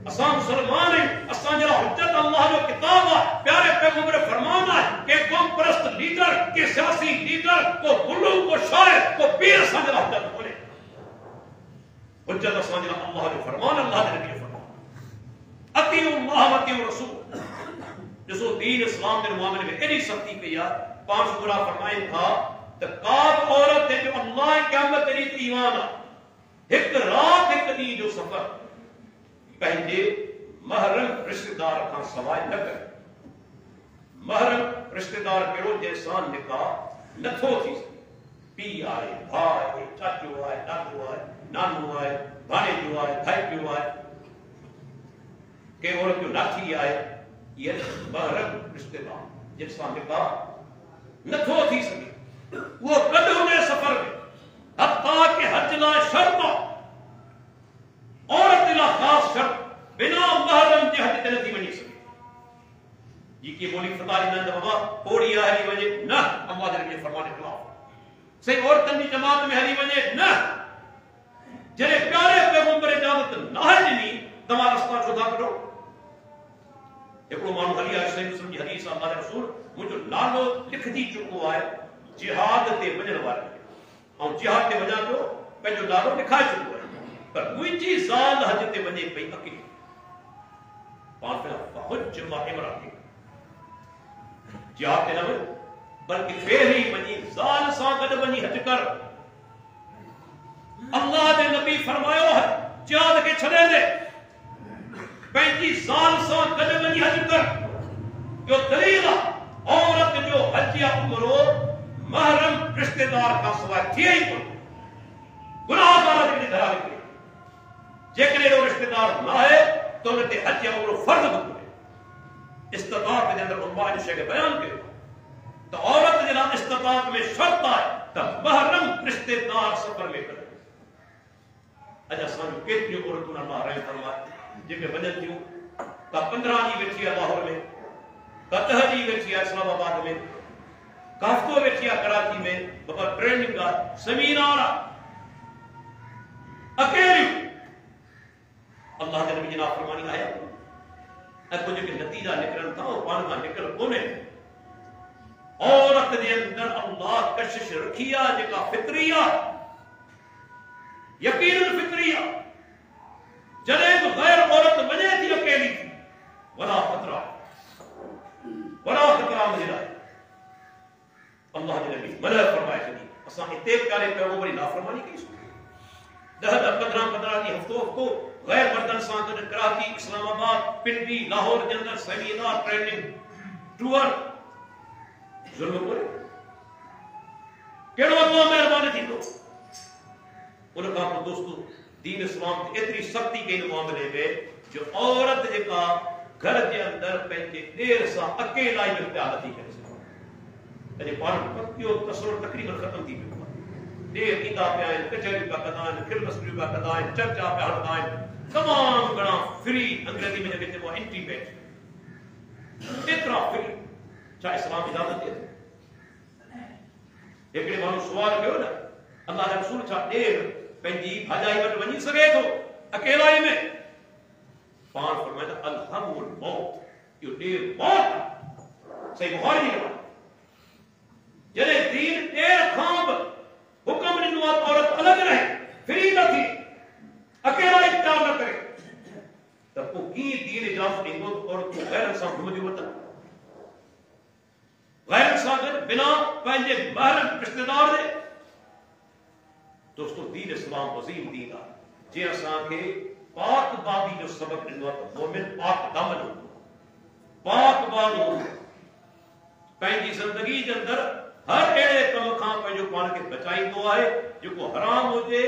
[SPEAKER 1] असां मुसलमान आहियूं, असांजे लाइ हुज्जत अल्लाह जो किताब आहे, प्यारे पैगंबर फरमान आहे के कौम परस्त लीडर, के सियासी लीडर, को गुल्लू, को शायर, को पीर असांजे लाइ हुज्जत कोन्हे। हुज्जत असांजे लाइ अल्लाह जो फरमान, अल्लाह जे नबी जो फरमान। अतीउल्लाह व अतीउर रसूल। ॾिसो दीन इस्लाम जे मामले में एॾी सख़्ती कई आहे, पाण सूरा फरमाइनि था त का बि औरत जो अल्लाह क़यामत ॾींहुं ईमान आहे, हिकु राति हिकु ॾींहुं जो सफ़र पंहिंजे महरम रिश्तेदार खां सवाइ न करे। महरम रिश्तेदार कहिड़ो जंहिंसां निकाह नथो थी सघे, पीउ आहे, भाउ आहे, चाचो आहे, ॾाॾो आहे, नानो आहे, भाणेजो आहे, भाइटियो आहे, के औरत जो नाठी आहे, ये महरम रिश्तेदार जंहिंसां निकाह नथो थी सघे, वो गॾु हुन सफ़र में हत्ता के हज लाइ शर्त औरत लाइ ख़ासि की बोली फतारी नंद बाबा ओड़ी हली वने न अल्लाह जे नबी फरमान के खिलाफ सही औरतन की जमात में हली वने न जरे प्यारे पैगंबर इजाजत न ॾिनी तव्हां रस्ता छो था कढो एकड़ो माण्हू हली आहे सही मुस्लिम जी हदीस अल्लाह जे रसूल मुंहिंजो नालो लिखजी चुको आहे जिहाद ते वञण वारे ऐं जिहाद ते वञा पियो पंहिंजो नालो लिखाए चुको आहे पर मुंहिंजी ज़ाल हज ते वञे पई अकेली पाण पिया हुज मां इमरान जिहाद ते न वञ बल्कि पहिरीं वञी ज़ाल सां गॾु वञी हज कर अल्लाह जे नबी फरमायो जिहाद खे छॾे दे पंहिंजी ज़ाल सां गॾु वञी हज कर जो दलील आहे औरत जो हज या उमरो महरम रिश्तेदार खां सवाइ थिए ई कोन गुनाहगार जे धरा निकिरे जेकॾहिं अहिड़ो रिश्तेदार न आहे त उन ते हज या उमरो फर्ज़ बि कोन्हे इस्तिताअत जे अंदरि उलमा इन शइ खे बयानु कयो त औरत जे लाइ इस्तिताअत में शर्त आहे त महरम रिश्तेदार सफ़र में करे अॼु असांजूं केतिरियूं औरतूं अल्लाह रहम फरमाए जेके वञनि थियूं का 15 ॾींहं वेठी आहे लाहौर में का 10 ॾींहं वेठी आहे इस्लामाबाद में का हफ़्तो वेठी आहे कराची में बाबा ट्रेनिंग आहे सेमिनार आहे अकेलियूं अल्लाह जे नबी जी नाफ़रमानी आहे ऐं कुझु जेके नतीजा निकिरनि था उहे पाण खां निकिर कोन्हे औरत जे अंदरि अल्लाह कशिश रखी आहे जेका फितरी आहे यकीनन फितरी आहे जॾहिं बि गैर औरत वञे थी अकेली थी वॾा ख़तरा मुंहिंजे लाइ अल्लाह जे नबी मना फरमाए छॾी असां हिते प्यारे पैगंबर जी नाफ़रमानी कईसूं 10-15 ॾींहं हफ़्तो गैर मर्दनि सां गॾु कराची इस्लामाबाद पिंडी लाहौर जे अंदरि सेमिनार ट्रेनिंग टूर ज़ुल्म कोन्हे कहिड़ो अल्लाह महिरबानी थींदो उन खां पोइ दोस्तो दीन इस्लाम ते एतिरी सख़्ती कई इन मामले में जो औरत जेका घर जे अंदरि पंहिंजे ॾेर सां अकेला ई इख्तियार नथी करे सघे अॼु पाण इहो तसवुर तक़रीबन ख़तम थी वियो आहे ॾेर ईंदा पिया आहिनि कचहरियूं पिया कंदा आहिनि खिलमस्तियूं पिया कंदा आहिनि चर्चा पिया हलंदा आहिनि तमामु घणा फ्री अंग्रेज़ी में जंहिंखे चइबो आहे इंटीमेट एतिरा फ्री छा इस्लाम इजाज़त ॾिए हिकिड़े माण्हू सुवाल कयो न अल्लाह जे रसूल छा ॾेर पंहिंजी भाॼाई वटि वञी सघे थो अकेलाई में पाण फरमाए त अलहमुल मौत इहो ॾेर मौत सही बुखारी जी जॾहिं दीन ॾेर खां बि हुक्म ॾिनो आहे त औरत अलॻि रहे फ्री न थी अकेला इख्तियार न करे त पोइ कीअं दीन इजाज़त ॾींदो त औरतूं गैरनि सां घुमंदियूं वठनि गैरनि सां गॾु बिना पंहिंजे महरम रिश्तेदार जे दोस्तों दीन इस्लाम वज़ीम दीन आहे जे असांखे पाक बाबी जो सबक ॾिनो आहे त मोमिन पाक दामन हूंदो पाक बाबो पंहिंजी ज़िंदगी जे अंदरि हर अहिड़े कम खां पंहिंजो पाण खे बचाईंदो आहे जेको हराम हुजे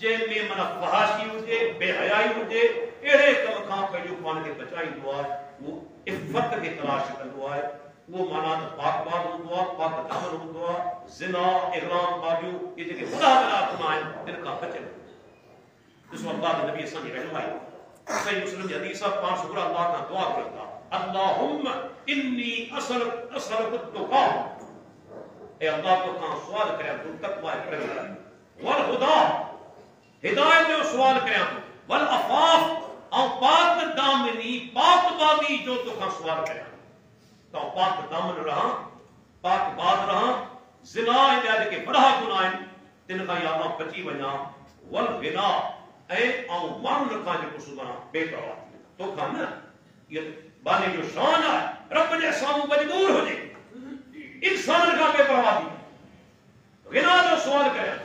[SPEAKER 1] जंहिंमें माना फहाशी हुजे बेहयाई हुजे अहिड़े कम खां पंहिंजो पाण खे बचाईंदो आहे उहो इफ़त खे तलाश कंदो आहे वो माना तो पाक बाग होंदो आहे पाक दामन होंदो आहे ज़िना इग़राम बागियूं ये जेके वॾा गुनाह आहिनि इन खां बचनि ॾिसो अल्लाह जे नबी असांजी रहनुमाई सही मुस्लिम जी हदीस आहे पाण सुबुह अल्लाह खां दुआ कनि था अल्लाहुम्मा इन्नी असअलुक तुक़ा ए अल्लाह तो खां सुवाल करियां तूं तक़वा परहेज़गारी वल हुदा हिदायत जो सुवाल करियां तूं वल अफ़ाफ़ ऐं पाक दामनी पाक बागी जो तो खां सुवाल करियां तो पाक दामन रहा पाक बाद रहा ज़िना या जेके वॾा गुनाह आहिनि तिन खां या मां बची वञा वल गिना ऐं माण्हुनि खां जेको सुभाणे बेपरवाह तो खां न इहो बानी जो शान आहे रब जे साम्हूं मजबूर हुजे इंसान खां बेपरवाह थी गिना जो सुवाल करियां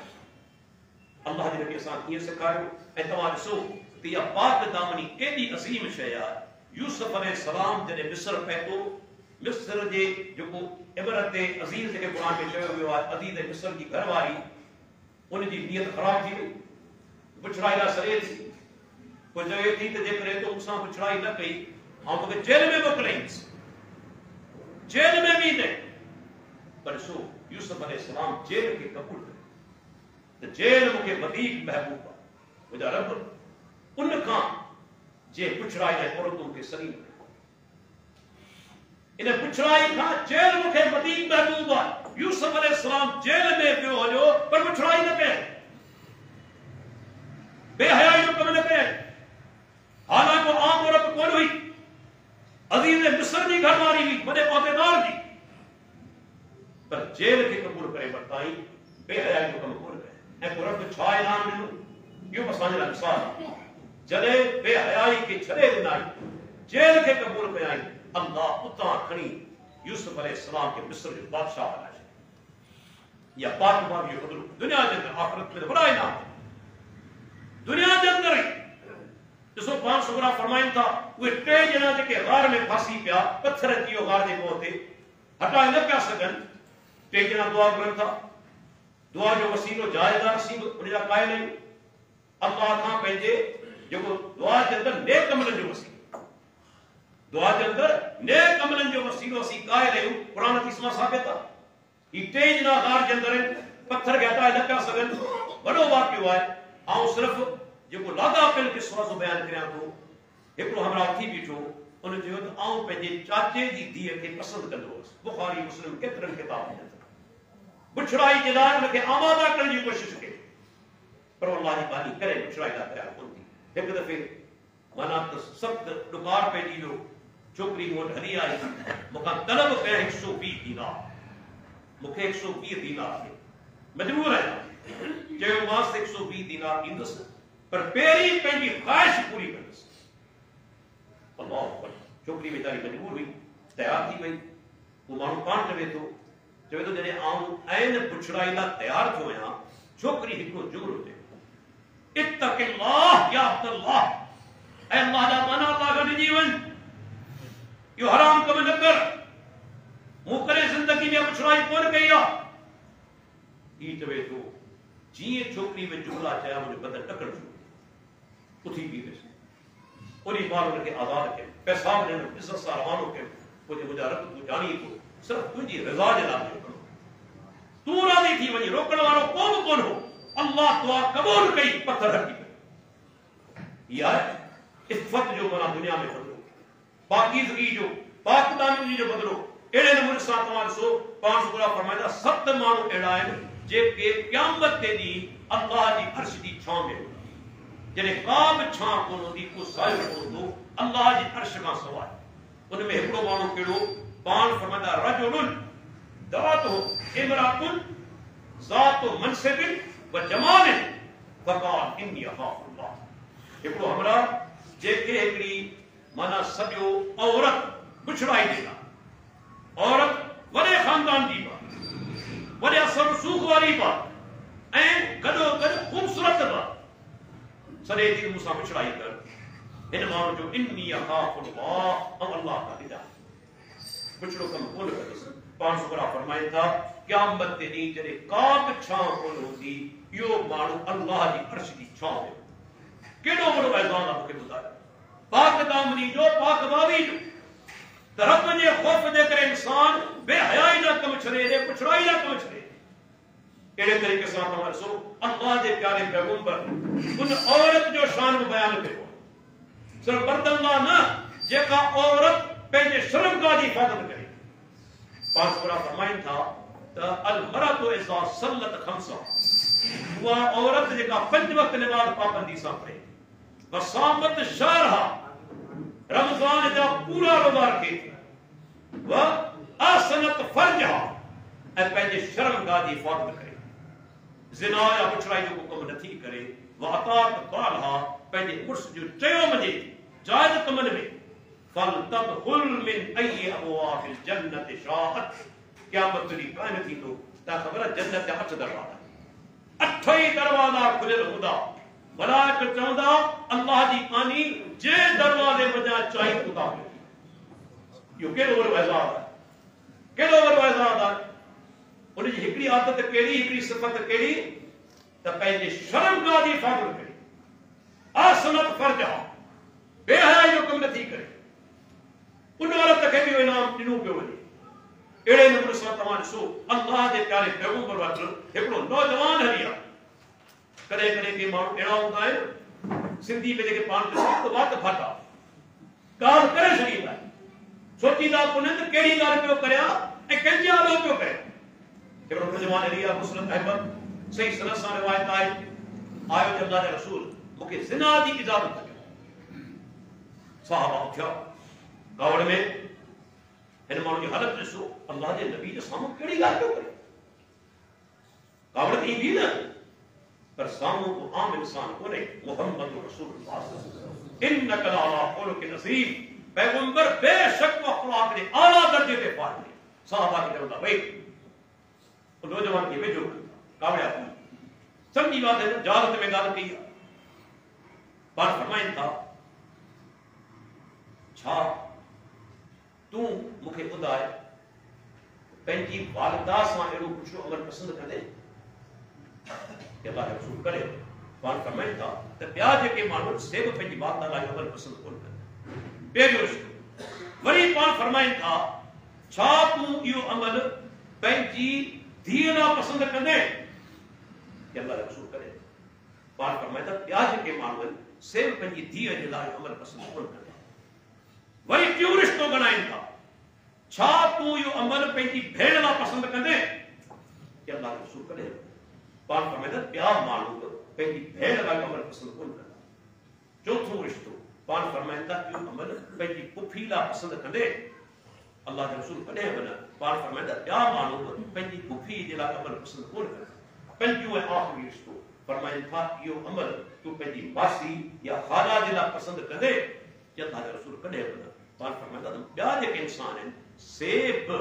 [SPEAKER 1] अल्लाह जे नबी असां कीअं सेखारियो ऐं तव्हां ॾिसो त इहा पाक दामनी केॾी अज़ीम शइ आहे यूसुफ अलैहिस्सलाम जॾहिं मिस्र पहुतो मिस्र जे जेको इबरत अज़ीज़ जेके क़ुरान में चयो वियो आहे अज़ीज़ मिस्र जी घरवारी उन जी नियत ख़राब थी वई पुछड़ाई लाइ सड़े थी पोइ चवे थी त जेकॾहिं तूं मूंसां पुछड़ाई न कई ऐं मूंखे जेल में मोकिलियईंसि जेल में बि न पर ॾिसो यूसुफ अलैहिस्सलाम जेल खे क़बूल कयो त जेल मूंखे वधीक महबूब आहे मुंहिंजा रब उन खां जे पुछड़ाई लाइ औरतुनि खे सड़ी इन पुछड़ाई खां जेल मूंखे वधीक महबूब आहे। यूसुफ अलैहिस्सलाम जेल में पियो हलियो पर पुछड़ाई न कयई, बेहयाई जो कम न कयई। हालांकि आम औरत कोन हुई, अजीज मिस्र जी घरवारी हुई, वॾे औहदेदार जी, पर जेल खे क़बूल करे वरिताई, बेहयाई जो कम कोन कयई। ऐं कुरान छा इनाम ॾिनो, इहो असांजे लाइ मिसाल आहे। जॾहिं बेहयाई खे छॾे ॾिनाई, जेल खे क़बूल कयाई, अल्लाह उतां खणी यूसुफ अलैहिस्सलाम खे मिस्र जो बादशाह बणाए छॾियो। या पाक बाबी जो क़दुरु दुनिया जे अंदरि आख़िरत में वॾा इनाम दुनिया जे अंदरि ई। ॾिसो पाण सुगरा फरमाइनि था, उहे टे ॼणा जेके गार में फासी पिया, पत्थर अची वियो गार जे मुंहं ते, हटाए न पिया सघनि, टे ॼणा दुआ घुरनि था। दुआ जो वसीलो जायदार सी उन जा कायल आहियूं अल्लाह खां पंहिंजे जेको दुआ जे अंदरि नेक अमलनि जो वसीलो, दुआ जे अंदरि नेक अमलनि जो वसीलो असीं कायल आहियूं। क़ुरान हदीस मां साबित आहे। ही टे ॼणा गार जे अंदरि पत्थर खे हटाए न पिया सघनि, वॾो वाक़ियो आहे। ऐं सिर्फ़ु जेको लाॻापियल किस्सो जो बयानु करियां थो, हिकिड़ो हमरा थी बीठो, उन चयो त आउं पंहिंजे चाचे जी धीअ खे पसंदि कंदो हुअसि। बुखारी मुस्लिम केतिरनि किताबनि में बुछड़ाई जे लाइ हुनखे आमादा करण जी कोशिशि कई, पर अल्लाह जी बानी करे बुछड़ाई लाइ तयारु कोन थी। हिकु दफ़े माना त सख़्तु ॾुकार पइजी वियो, छोकिरी मूं वटि हली आई, मूंखां तलब कया 120 दीनार, मूंखे 120 दीनार खे मजबूर आहियां। चयो मांसि 120 दीनार ॾींदुसि, पर पहिरीं पंहिंजी ख़्वाहिश पूरी कंदुसि। अल्लाह अकबर। छोकिरी वीचारी मजबूर हुई, तयारु थी वई। उहो माण्हू पाण चवे थो जॾहिं आउं ऐन पुछड़ाई लाइ तयारु थियो आहियां, छोकिरी हिकिड़ो जुमलो चयो, इत्तक़िल्लाह या अब्दुल्लाह, ऐं अल्लाह जा माना अल्लाह खां ॾिजी वञ, इहो हराम कम न कर, मूं करे ज़िंदगी में पुछड़ाई कोन कई आहे। ही चवे थो जीअं छोकिरी में जुमला चया, मुंहिंजो बदन टकण शुरू उथी बि वियुसि। उन बार हुनखे आज़ादु कयो, पैसा बि ॾिनो, इज़त सां रवानो कयो। पोइ मुंहिंजा रब तूं ॼाणी थो, सिर्फ़ु तुंहिंजी रज़ा जे लाइ तूं राज़ी थी वञी, रोकण वारो को बि कोन हो। अल्लाह दुआ क़बूल कई, पत्थर हटी पियो। इहा आहे इफ़त जो माना दुनिया में बदिलो, पाकीज़गी जो, पाकदानी जो बदिलो। अहिड़े नमूने सां तव्हां ॾिसो, पाण सुगरा फरमाईंदा 7 माण्हू अहिड़ा आहिनि जेके क़यामत ते ॾींहुं अल्लाह जी अर्श जी छांव में हूंदा। जॾहिं का बि छांव कोन हूंदी, को सायो कोन हूंदो अल्लाह जी अर्श खां सवाइ। उन में हिकिड़ो माण्हू कहिड़ो, पाण फरमाईंदा रजुलुन दातु इमरातुन ज़ातु मनसिबिन व जमालिन फ़क़ाल इन्नी अख़ाफ़ुल्लाह। हिकिड़ो हमरा जेके हिकिड़ी माना सॼो औरत पुछड़ाई ॾींदा, औरत वॾे ख़ानदान जी बा, वॾे असर रसूख़ वारी बा, ऐं गॾोगॾु ख़ूबसूरत बा, सॼे ॾींहुं मूंसां पुछड़ाई कर। हिन माण्हू जो इन्नी अख़ाफ़ुल्लाह, ऐं अल्लाह खां ॾिजा पुछड़ो कमु कोन कंदुसि। पाण सुगरा फरमाइनि था क़यामत ते ॾींहुं जॾहिं का बि छांव कोन हूंदी, इहो माण्हू अल्लाह जी अर्श जी छांव में। केॾो वॾो ऐज़ाज़ आहे मूंखे ॿुधायो, पाक दामनी जो, पाक बावी जो। त रब जे ख़ौफ़ जे करे इंसान बेहयाई जा कम छॾे ॾे, पुछड़ाई जा कम छॾे। अहिड़े तरीक़े सां तव्हां ॾिसो अल्लाह जे प्यारे पैगंबर उन औरत जो शान बि बयानु कयो, सिर्फ़ु बर्दल्ला न, जेका औरत पंहिंजे शर्मगाह जी हिफ़ाज़त करे। पाण सुगरा फरमाइनि था त अल मरअतु इज़ा सल्लत खम्सा, उहा औरत जेका 5 वक़्त नमाज़ पाबंदी सां पढ़े, व सामत शहरहा, रमज़ान जा पूरा रोज़ा रखे, व आसनत फर्जहा, ऐं पंहिंजे शर्मगाह जी हिफ़ाज़त करे, ज़िना या पुछड़ाई जो कमु नथी करे, व अतात बालहा, पंहिंजे उर्स जो चयो मञे जाइज़ कमनि में, फलतदखुल मिन अय्यि अबवाबिल जन्नति शाअत। क़यामत ॾींहुं कान थींदो, तव्हां ख़बर आहे जन्नत जा 8 दरवाज़ा, 8 ई दरवाज़ा खुलियल हूंदा। मलाइक चवंदा अल्लाह जी आनी जे दरवाज़े वञा चाही ख़ुदा खे। इहो केॾो वॾो एज़ाज़ आहे, केॾो वॾो एज़ाज़ आहे। उनजी हिकिड़ी आदत कहिड़ी, हिकिड़ी सिफ़त कहिड़ी, त पंहिंजे शर्मगाह जी हिफ़ाज़त करे, आसनत फर्जहा, बेहयाई जो कमु नथी करे, उन औरत खे बि इनाम ॾिनो पियो वञे। अहिड़े नमूने सां तव्हां ॾिसो अल्लाह जे प्यारे पैगंबर वटि हिकिड़ो नौजवान हली आहे। कॾहिं कॾहिं के माण्हू अहिड़ा हूंदा आहिनि, सिंधी में जेके पाण ॾिसो वात फाटा ॻाल्हि करे छॾींदा आहिनि, सोचीदा कोन्हे त कहिड़ी ॻाल्हि पियो करिया ऐं कंहिंजे आलो पियो करे। हिकिड़ो नौजवान रिया मुस्लिम अहमद सही सनद सां रिवायत आहे, आयो त अल्लाह जे रसूल मूंखे ज़िना जी इजाज़त कयो। सहाबा उथिया कावड़ में, हिन माण्हू जी हालत ॾिसो, अल्लाह जे नबी जे साम्हूं कहिड़ी ॻाल्हि पियो करे। कावड़ त ईंदी न, पर साम्हूं को आम इंसान कोन्हे, मुहम्मद रसूलुल्लाह इन्नक लअला ख़ुलुक़िन अज़ीम, पैगंबर बेशक वो अखलाक ने आला दर्जे पे पाए। साहबा की जरूरत भाई नौजवान की भेजो कावड़िया समझी बात है, जालत में गाल की बात फरमाइन था, छा तू मुखे ॿुधाए पंहिंजी वालिदा सां अहिड़ो कुझु अमल पसंदि कंदे? अल्लाह रसूल करे बात फरमाइन था त ॿिया जेके माण्हू से बि पंहिंजी वालिदा लाइ अमल पसंदि कोन कंदा। पहिरियों रिश्तो वरी पाण फरमाइन था, छा तूं इहो अमल पंहिंजी धीअ लाइ पसंदि कंदे? अल्लाह रसूल करे पाण फरमाइन था ॿिया जेके माण्हू आहिनि से बि पंहिंजी धीअ जे लाइ अमल पसंदि कोन कंदा। वरी टियों रिश्तो ॻणाइनि था, छा तूं इहो अमल पंहिंजी भेण लाइ पसंदि कंदे? अल्लाह रसूल करे पाण फरमाइन था ॿिया माण्हू बि पंहिंजी भेण लाइ अमल पसंदि कोन कंदा। चौथों रिश्तो पाण फरमाइन था इहो अमल पंहिंजी पुफी लाइ पसंदि कंदे? अल्लाह जे रसूल कॾहिं बि न। पाण फरमाइन था ॿिया माण्हू बि पंहिंजी पुफी जे लाइ अमल पसंदि कोन कंदा। पंजो ऐं आख़िरी रिश्तो फरमाइन था इहो अमल तूं पंहिंजी मासी या ख़ाला जे लाइ पसंदि कंदे? अल्लाह जे रसूल कॾहिं बि न। पाण फरमाइन था ॿिया जेके इंसान आहिनि से बि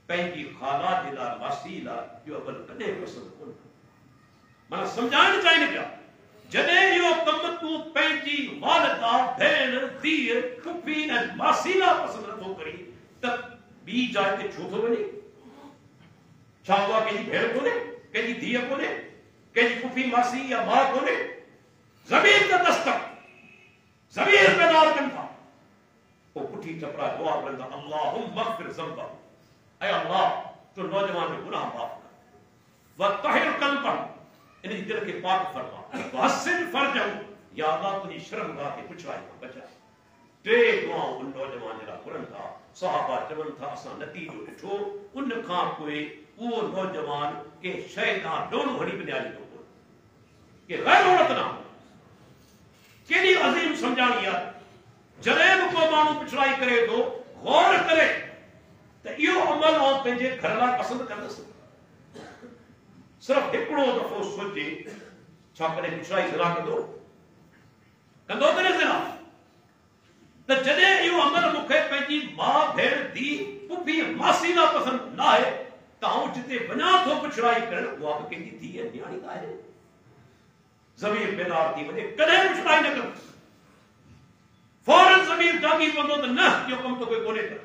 [SPEAKER 1] पंहिंजी ख़ाला जे लाइ मासी लाइ इहो अमल कॾहिं पसंदि कोन कंदा। माना सम्झाइण चाहिनि पिया, जॾहिं इहो कमु तूं पंहिंजी वालिदा, भेण, धीअ, पुफी ऐं मासी लाइ पसंदि नथो करी त ॿी जाइ ते छो थो वञे? छा उहा कंहिंजी भेण कोन्हे, कंहिंजी धीअ कोन्हे, कंहिंजी पुफी मासी या माउ कोन्हे? ज़मीर त दस्तक ज़मीर बेदार कनि था, पोइ पुठी चपड़ा जवाब ॾींदा अल्लाहुम्मा अग़फिर ज़ंबा, ऐं अल्लाह तो नौजवान जो गुनाह माफ़ कर, वतहिर क़ल्बहु इन जी दिल खे पाक फरमा, वहसिन फरजहु या अल्लाह तुंहिंजी शर्मगाह खे पुछाई खां बचा। टे दुआऊं उन नौजवान जे लाइ घुरनि था। सहाबा चवनि था असां नतीजो ॾिठो, उन खां पोइ उहो नौजवान के शइ ॾांहुं डोलो हणी बि न्यारींदो कोन, के गैर औरत न। केॾी अज़ीम सम्झाणी आहे। जॾहिं बि को माण्हू पिछड़ाई करे थो, गौर करे त इहो अमल आउं पंहिंजे घर लाइ पसंदि कंदुसि। सिर्फ़ हिकिड़ो दफ़ो सोचे, छा कॾहिं पिछड़ाई ज़रा कंदो कॾहिं ज़रा? त जॾहिं इहो अमल मूंखे पंहिंजी माउ, भेण, धीउ, पुफी, मासी लाइ पसंदि न आहे त आउं जिते वञा थो पिछड़ाई करणु, उहा बि कंहिंजी धीअ न्याणी आहे। ज़मीर बेदार थी वञे, कॾहिं पिछड़ाई न कंदुसि। फौरन ज़मीर जागी पवंदो त न, इहो कमु त कोई कोन्हे करे।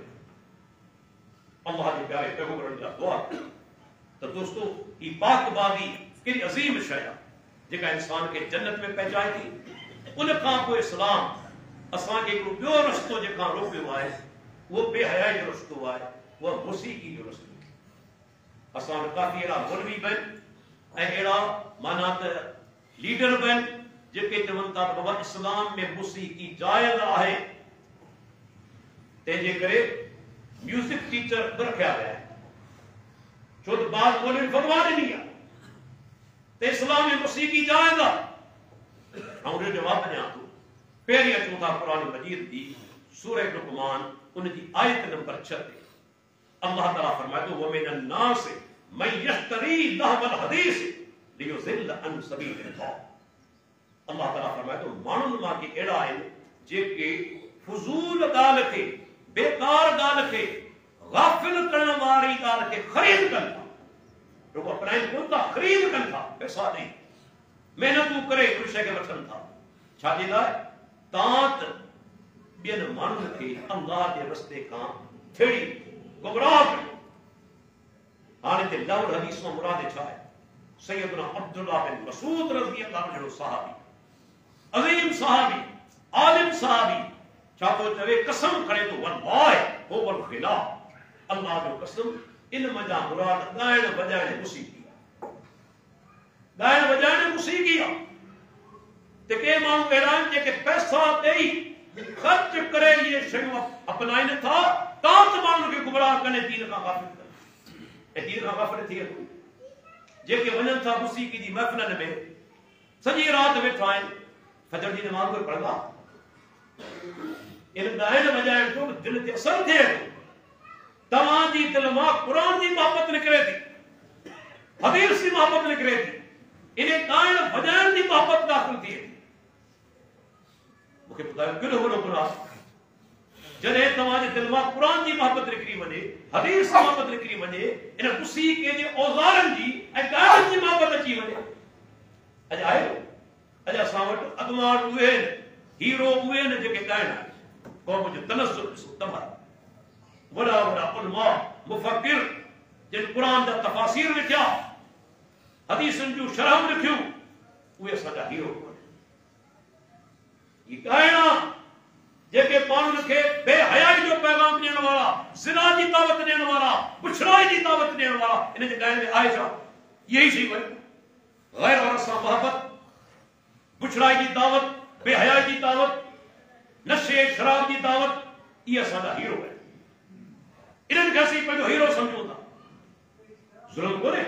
[SPEAKER 1] अल्लाह जे प्यारे पैगंबरनि जा दुआ त दोस्तो ई पाक बागी केॾी अज़ीम शइ आहे जेका इंसान खे जन्नत में पहुचाए थी। उन खां पोइ इस्लाम असांखे हिकिड़ो ॿियो रस्तो जेका रोकियो आहे, उहो बेहयाई जो रस्तो आहे, उहो मौसीक़ी जो रस्तो। असां वटि काफ़ी अहिड़ा मौलवी बि आहिनि ऐं अहिड़ा माना त लीडर बि आहिनि जेके चवनि था त बाबा इस्लाम में मौसीक़ी जाइज़ आहे, तंहिंजे करे म्यूज़िक टीचर बि रखिया विया आहिनि। छो त बाज़ मौलवी फतवा ॾिनी आहे त इस्लाम में मौसीक़ी जाइज़ आहे। ऐं उनजो जवाबु ॾियां थो। पहिरीं अचूं था क़ुरान मजीद जी सूरह लुक़मान उन जी आयत नंबर 6 ते। अल्लाह ताला फरमाए थो वमिन नास मन यश्तरी लहवल हदीस लियुज़िल्ल अन सबीलिल्लाह। अल्लाह ताला फरमाए थो माण्हुनि मां के अहिड़ा आहिनि जेके फुज़ूल ॻाल्हि खे, बेकार ॻाल्हि खे, गाफ़िल करण वारी ॻाल्हि खे ख़रीद कनि था। रुगो अपनाइनि कोन था, ख़रीद कनि था, पैसा ॾेई महिनतूं करे उन शइ खे वठनि था। छाजे लाइ? तां त ॿियनि माण्हुनि खे अल्लाह जे रस्ते खां थेड़ी गुमराह कयो। हाणे हिते लवल हदीस मां मुराद छा आहे? सैयदना अब्दुल्लाह बिन मसूद रज़ी अल्लाह जहिड़ो सहाबी, अज़ीम सहाबी, आलिम सहाबी, छा थो चवे? कसम खणे थो वल्लाहि हुवल ग़िना, अल्लाह जो कसम, इन मजा मुराद ॻाइण वॼाइण मुसीक़ी आहे। ॻाइण वॼाइण मुसीक़ी आहे। त के माण्हू अहिड़ा आहिनि जेके पैसा ॾेई ख़र्च करे इहे शयूं अपनाइनि था तात माण्हुनि खे गुमराह कने दीन खां गाफ़िल कनि ऐं दीन खां गाफ़िल थिए थो जेके वञनि था मुसीक़ी जी महफ़िलनि में सॼी राति वेठा आहिनि फजर जी नमाज़ कोई पढ़ंदा इन ॻाइण वॼाइण जो दिलि ते असरु थिए थो तव्हांजी दिलि मां क़ुर जी मोहबत निकिरे थी हदीस जी मोहबत निकिरे थी इन ॻाइण वॼाइण जी मोहबत दाख़िल थिए थी मूंखे ॿुधायो कहिड़ो वॾो गुनाह जॾहिं तव्हांजे दिलि मां क़ुर जी मोहबत निकिरी वञे हदीस जी मोहबत निकिरी वञे इन मुसीक़े जे औज़ारनि जी ऐं ॻाइण जी मोहबत अची वञे अॼु आहे अॼु असां वटि अॻुवाण उहे आहिनि हीरो उहे आहिनि जेके ॻाइण क़ौम जो तनस्सुर ॾिसो तमामु वॾा वॾा उलमा मुफ़क्किर जिन क़ुर जा तफ़ासीर लिखिया हदीसनि जूं शरहूं लिखियूं उहे असांजा हीरो ही ॻाइणा जेके माण्हुनि खे बेहयाई जो पैगाम ॾियण वारा ज़िना जी दावत ॾियण वारा बुछड़ाई जी दावत ॾियण वारा इन जे ॻाइण में आहे छा इहे ई शयूं आहिनि गैर औरत सां मोहबत बुछड़ाई जी दावत बेहयाई जी दावत नशे शराब जी दावत इहे असांजा हीरो आहिनि इन्हनि खे असीं पंहिंजो हीरो सम्झूं था ज़ुल्म कोन्हे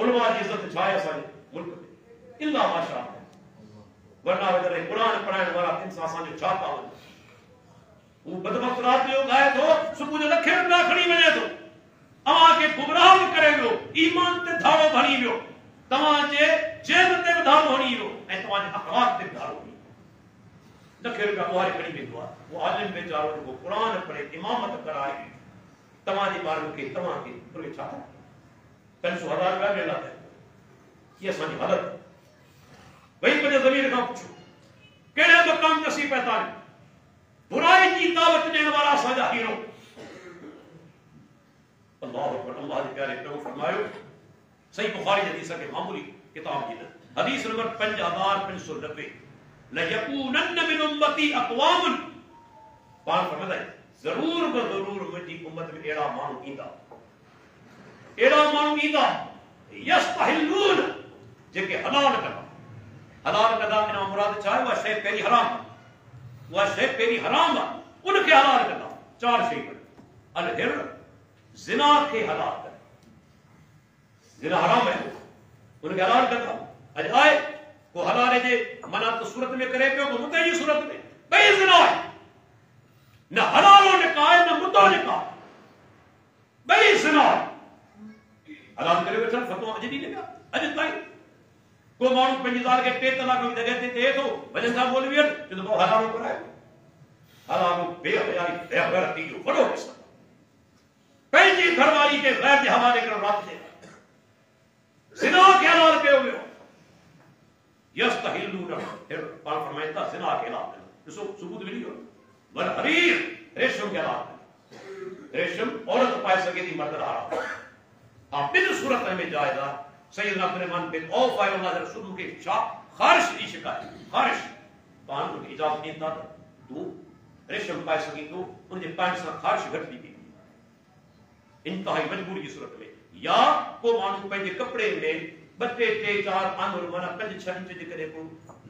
[SPEAKER 1] उलमा जी इज़त छा आहे असांजे मुल्क में इल्ला माशा वरना वजह क़ुर पढ़ाइण वारा तिन सां असांजो छा था वञे हू बदबख्त रात जो ॻाए थो सुबुह जो लखे रुपया खणी वञे थो अव्हांखे गुमराह बि करे वियो ईमान ते धाड़ो भणी वियो तव्हांजे जेब ते बि धाड़ो हणी वियो ऐं तव्हांजे अख़लाक़ ते बि धाड़ो हणी लखे रुपया ॿुहारे खणी वेंदो आहे उहो आलिम वीचारो जेको क़ुर पढ़े इमामत कराए तव्हांजे ॿारनि खे तव्हांखे उनखे छा था 500,000 रुपया ॾियणा पवंदा इहा असांजी हालत वही पंहिंजे ज़मीर खां पुछो कहिड़े मक़ाम ते असीं पिया था बुराई जी दावत ॾियण वारा असांजा हीरो अल्लाह अकबर अल्लाह जे प्यारे प्रभु फरमायो सही बुखारी जी हदीस के मामूली किताब जी हदीस नंबर 5590 लयकूनन मिन उम्मती अक़वाम पाण फरमाए जरूर मुंहिंजी उम्मत में अहिड़ा माण्हू ईंदा यस्तहिलून जेके हलाल कंदा इन मुराद छा आहे उहा शइ पहिरीं हराम उहा शइ पहिरीं हराम आहे उनखे हलाल कंदा चार शयूं अल हिर ज़िना खे हलाल कंदा ज़िना हराम आहे उनखे हलाल कंदा अॼु आहे को हलाल जे मना त सूरत में करे पियो को मुद्दे जी सूरत में ॿई ज़िना आहे न हलालो निकाह आहे न मुद्दो निकाह ॿई ज़िना आहे हलाल करे वठण फतवा अॼु ॾींहुं लॻा अॼु ताईं को माण्हू पंहिंजी ज़ाल खे 3 तलाक जी जॻह ते थिए थो वञनि था बोल वियनि जो तो हलालो कराए हलालो बेहयाई बेगैरती जो वॾो किस्म पंहिंजी घरवारी खे गैर जे हवाले करण रात जे ज़िना खे हलाल कयो वियो यस्तहिलून पाण फरमाइनि था ज़िना खे हलाल कयो ॾिसो सबूत मिली वियो वल हरीर रेशम खे हलाल कयो रेशम औरत पाए सघे थी मर्द हराम हाँ बिन सूरत में जायज़ आहे सैयदना अब्दुर्रहमान बिन औफ आए अल्लाह के रसूल के खारिश की शिकायत खारिश पान को इजाजत ॾींदा तू रेशम पाए सघी तू उनजे पाइण सां खारिश घटि थी वेंदी इंतहाई मजबूरी जी सूरत में या को माण्हू पंहिंजे कपिड़े में 2 3 4 आंगुर माना 5 6 इंच जे करे को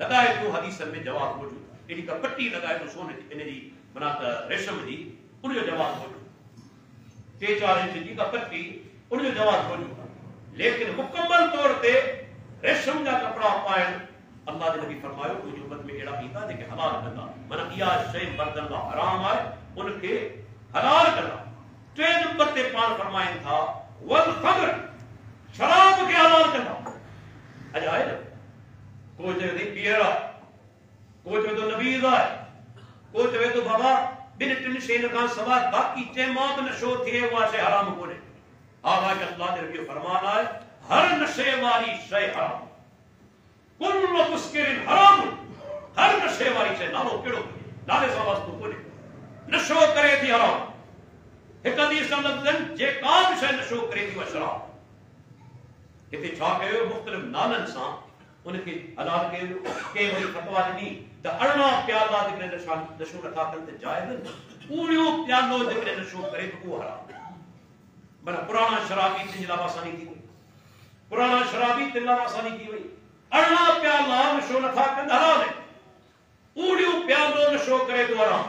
[SPEAKER 1] लगाए थो हदीसनि में जवाब मौजूद आहे एॾी का पट्टी लगाए थो सोने जी इन जी माना रेशम जी उनजो जवाब मौजूद 3 4 इंच जी का पट्टी उनजो जवाब मौजूद आहे लेकिन मुकम्मल तौर ते रेशम जा कपड़ा पाइण अल्लाह जे नबी फरमायो मुंहिंजी उम्मत में अहिड़ा ईंदा जेके हलाल कंदा माना इहा शइ मर्दनि लाइ हराम आहे उनखे हलाल कंदा 3 नंबर ते पाण फरमाइनि था वल खमर शराब खे हलाल कंदा अॼु आहे न को चवे थी पियर आहे को चवे थो नबीज़ आहे को चवे थो बाबा 2 शयुनि खां सवाइ बाक़ी चइमां त नशो थिए उहा शइ हराम कोन्हे हालांकि अल्लाह ने नबी फरमान है हर नशे वाली शय हराम कुल्लु मुस्किरिन हराम हर नशे वाली शय नालो केड़ो नाले सां वास्तो कोन्हे नशो करे थी हराम एक हदीस में लफ्ज़न जे का भी शय नशो करे थी शराब हिते छा कयो मुख्तलिफ नालन सां उनखे हलाल कयो के वरी फतवा ॾिनी त 18 प्याला जेके नशो नथा कनि त जाइज़ पूरो प्यालो जेके नशो करे त उहो हराम माना पुराना शराबी तिन लावासानी थी वई पुराना शराबी तिन लावासानी थी वई 18 प्याला नशो नथा कनि हलाल पूरो प्यालो नशो करे तो हराम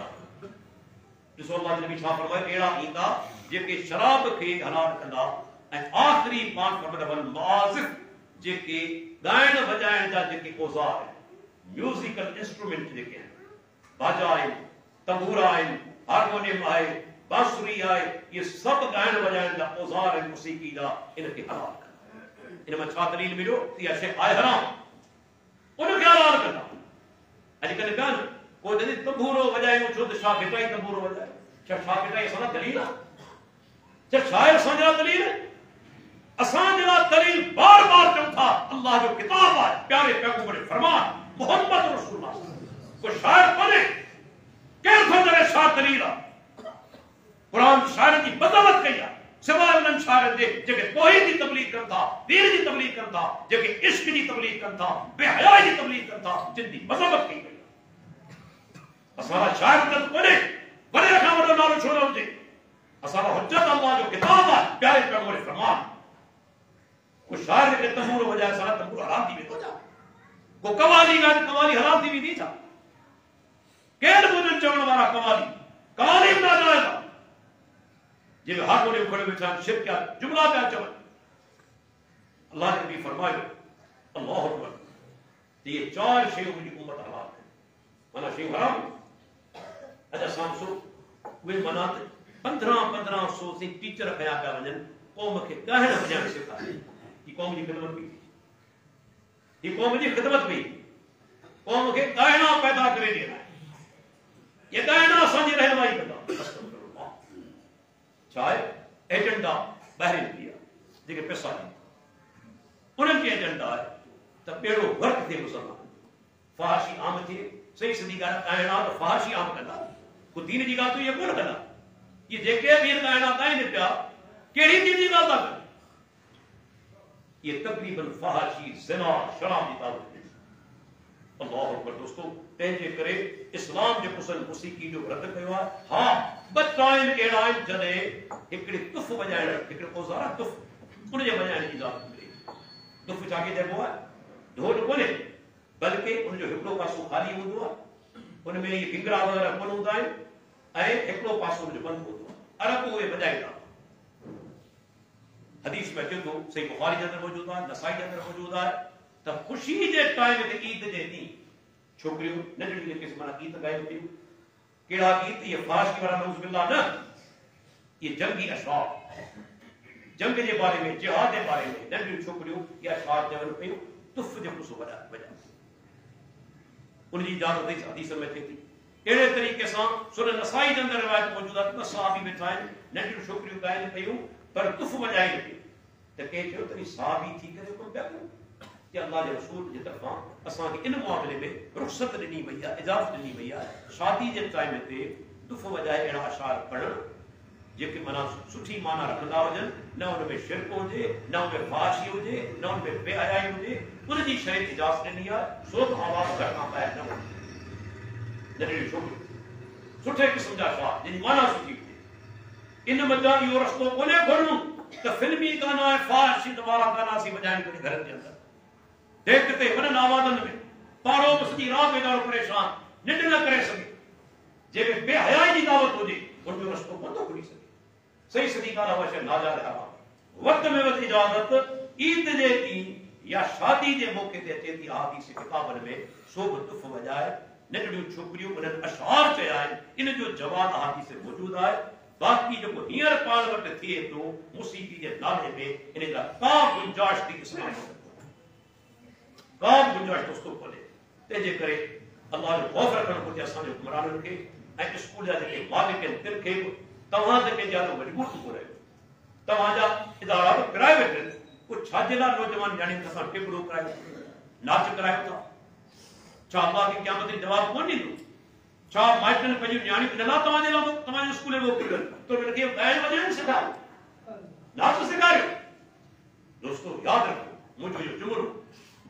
[SPEAKER 1] ॾिसो अल्लाह जे नबी छा फरमाए कहिड़ा ईंदा जेके शराब खे हलाल कंदा ऐं आख़िरी पाण फरमाए मुआज़िफ़ जेके ॻाइण वॼाइण जा जेके औज़ार आहिनि म्यूज़िकल इंस्ट्रूमेंट जेके आहिनि बाजा आहिनि तंबूरा आहिनि हारमोनियम आहे बांसुरी आहे ये सब ॻाइण वॼाइण जा औज़ार आहिनि मुसीक़ी जा इनखे हलाल कंदा इन में छा दलील मिलियो इहा शइ आहे हराम उनखे हलाल कंदा अॼुकल्ह कान को जॾहिं तंबूरो वॼायूं छो त छा भिटाई तंबूरो वॼाए छा भिटाई असां दलील आहे छा आहे असांजे लाइ दलील असांजे लाइ दलील बार बार चऊं था अल्लाह जो किताब आहे प्यारे पैगंबर फरमान मोहम्मद रसूलुल्लाह को शायर पढ़े केरु थो करे छा दलील आहे कुरान शायर जी बग़ावत कई आहे सिवाय उन्हनि शायरनि जे जेके तौहीद जी तबलीग कनि था दीन जी तबलीग कनि था जेके इश्क जी तबलीग कनि था बेहयाई जी तबलीग कनि था जिन जी बग़ावत कई वई असां शायर त कोन्हे वॾे खां वॾो नालो छो न हुजे असां हुज्जत अल्लाह जो किताब आहे प्यारे पैगंबर फरमान को शायर के तंबूरो वॼाए सारा तंबूरो हराम थी वेंदो छा को कवाली ॻाए त कवाली हराम थी वेंदी छा केरु ॿुधनि चवण वारा कवाली बि नाजाइज़ आहे जिन हारमोनियम खड़े वेठा शिरक जा जुमला पिया चवनि अल्लाह ने भी फरमायो अल्लाह अकबर ये चार शयूं मुंहिंजी उम्मत हलाल कनि माना शयूं हराम अॼु असां ॾिसो उहे माना 1500 से टीचर कया पिया वञनि क़ौम खे ॻाइण वॼाइण सेखारे ही क़ौम जी ख़िदमत पई ही क़ौम जी ख़िदमत पई क़ौम खे ॻाइणा पैदा करे ॾियणा ये ॻाइणा असांजी रहनुमाई कंदा छा आहे एजेंडा ॿाहिरि निकिरी आहे जेके पैसा ॾींदा उन्हनि खे एजेंडा आहे त ॿेड़ो वर्क थिए मुसलमान फहाशी आम थिए सही सिधी ॻाल्हि ॻाइणा त फहाशी आम कंदा को दीन जी ॻाल्हि तो इहे कोन कंदा ये जेके भी ॻाइणा ॻाइनि पिया कहिड़ी दीन जी ॻाल्हि था कनि ये तक़रीबन फहाशी ज़िना शराब जी तारीफ़ अल्लाह अकबर दोस्तों तंहिंजे करे इस्लाम जे कुसल मुसीक़ी जो रद्द कयो आहे हा ॿ टाइम अहिड़ा आहिनि जॾहिं हिकिड़े तुफ़ वॼाइण हिकिड़े औज़ार तुफ़ उनजे वॼाइण जी इजाज़त मिले तुफ़ छा खे चइबो आहे ढोल कोन्हे बल्कि उनजो हिकिड़ो पासो ख़ाली हूंदो आहे उन में इहे घिंगरा वग़ैरह कोन हूंदा आहिनि ऐं हिकिड़ो पासो उनजो बंदि हूंदो आहे अरब उहे वॼाईंदा हदीस में अचे थो सही बुखारी जे अंदरि मौजूदु आहे नसाई जे अंदरि मौजूदु आहे त ख़ुशी जे टाइम ते ईद जे ॾींहुं छोकिरियूं नंढियूं जेके माना गीत ॻाइनि थियूं कहिड़ा गीत इहे फहाशी वारा नऊज़ बिल्लाह न इहे जंगी अशआर जंग जे बारे में जिहाद जे बारे में नंढियूं छोकिरियूं इहे अशआर चवनि पियूं तुफ़ जो कुसो वॼाए उनजी इजाज़त हदीस में थिए थी अहिड़े तरीक़े सां सुन नसाई जे अंदरि रिवायत मौजूदु आहे त सहाबी वेठा आहिनि नंढियूं छोकिरियूं ॻाइनि पियूं पर तुफ़ वॼाइनि पियूं त कंहिं चयो त सहाबी थी करे हुकुम पिया कयूं कि अल्लाह के रसूल की तरफा असांखे इन मामले में रुख़सत ॾिनी वई आहे इजाज़त ॾिनी वई आहे शादी जे टाइम ते तुफ़ वॼाए अहिड़ा अशार पढ़ण जेके माना सुठी माना रखंदा हुजनि न उन में शिरक हुजे न उन में फहाशी हुजे न उन में बेहयाई हुजे उनजी शइ इजाज़त ॾिनी आहे सो आवाज़ घर खां ॿाहिरि न वञे नंढियूं छोकिरियूं सुठे क़िस्म जा अशार जिन माना सुठी हुजे इन मथां इहो रस्तो कोन्हे घुरणो त फिल्मी गाना ऐं फहाशी वारा गाना असीं वॼाइनि करे घरनि जे अंदरि देखते वॾनि आवाज़नि में पाड़ो सॼी राति वेचारो परेशान निंड न करे सघे जेके बेहयाई जी दावत हुजे उनजो रस्तो कोन थो खुली सघे सही सॼी ॻाल्हि आहे शइ नाजाइज़ हराम वक़्त में वक़्त इजाज़त ईद जे ॾींहुं या शादी जे मौक़े ते अचे थी अहादीस किताबनि में सो बि तुफ़ वॼाए नंढड़ियूं छोकिरियूं उन्हनि अशआर चया आहिनि इन जो जवाब अहादीस में मौजूदु आहे बाक़ी जेको हींअर पाण वटि थिए थो मुसीक़ी जे नाले में इन जा का गुंजाइश थी इस्लाम में का गुंजाइश दोस्तों कोन्हे तंहिंजे करे अल्लाह जो ख़ौफ़ रखणु घुरिजे असांजे हुक्मराननि खे ऐं स्कूल जा जेके मालिक आहिनि तिन खे तव्हां त कंहिंजे हथां मजबूर थी कोन रहियो तव्हांजा इदारा बि प्राइवेट आहिनि पोइ छाजे लाइ नौजवान ॼाणीनि असां टिबड़ो करायूं नाच करायूं था छा अल्लाह खे क़यामत जो जवाबु कोन ॾींदो छा माइटनि पंहिंजूं न्याणियूं इन लाइ तव्हांजे लाइ तव्हांजे स्कूल में मोकिलियो त हुनखे ॻाइण वॼाइण सेखारियो नाच सेखारियो दोस्तो यादि रखो मुंहिंजो इहो जुमिलो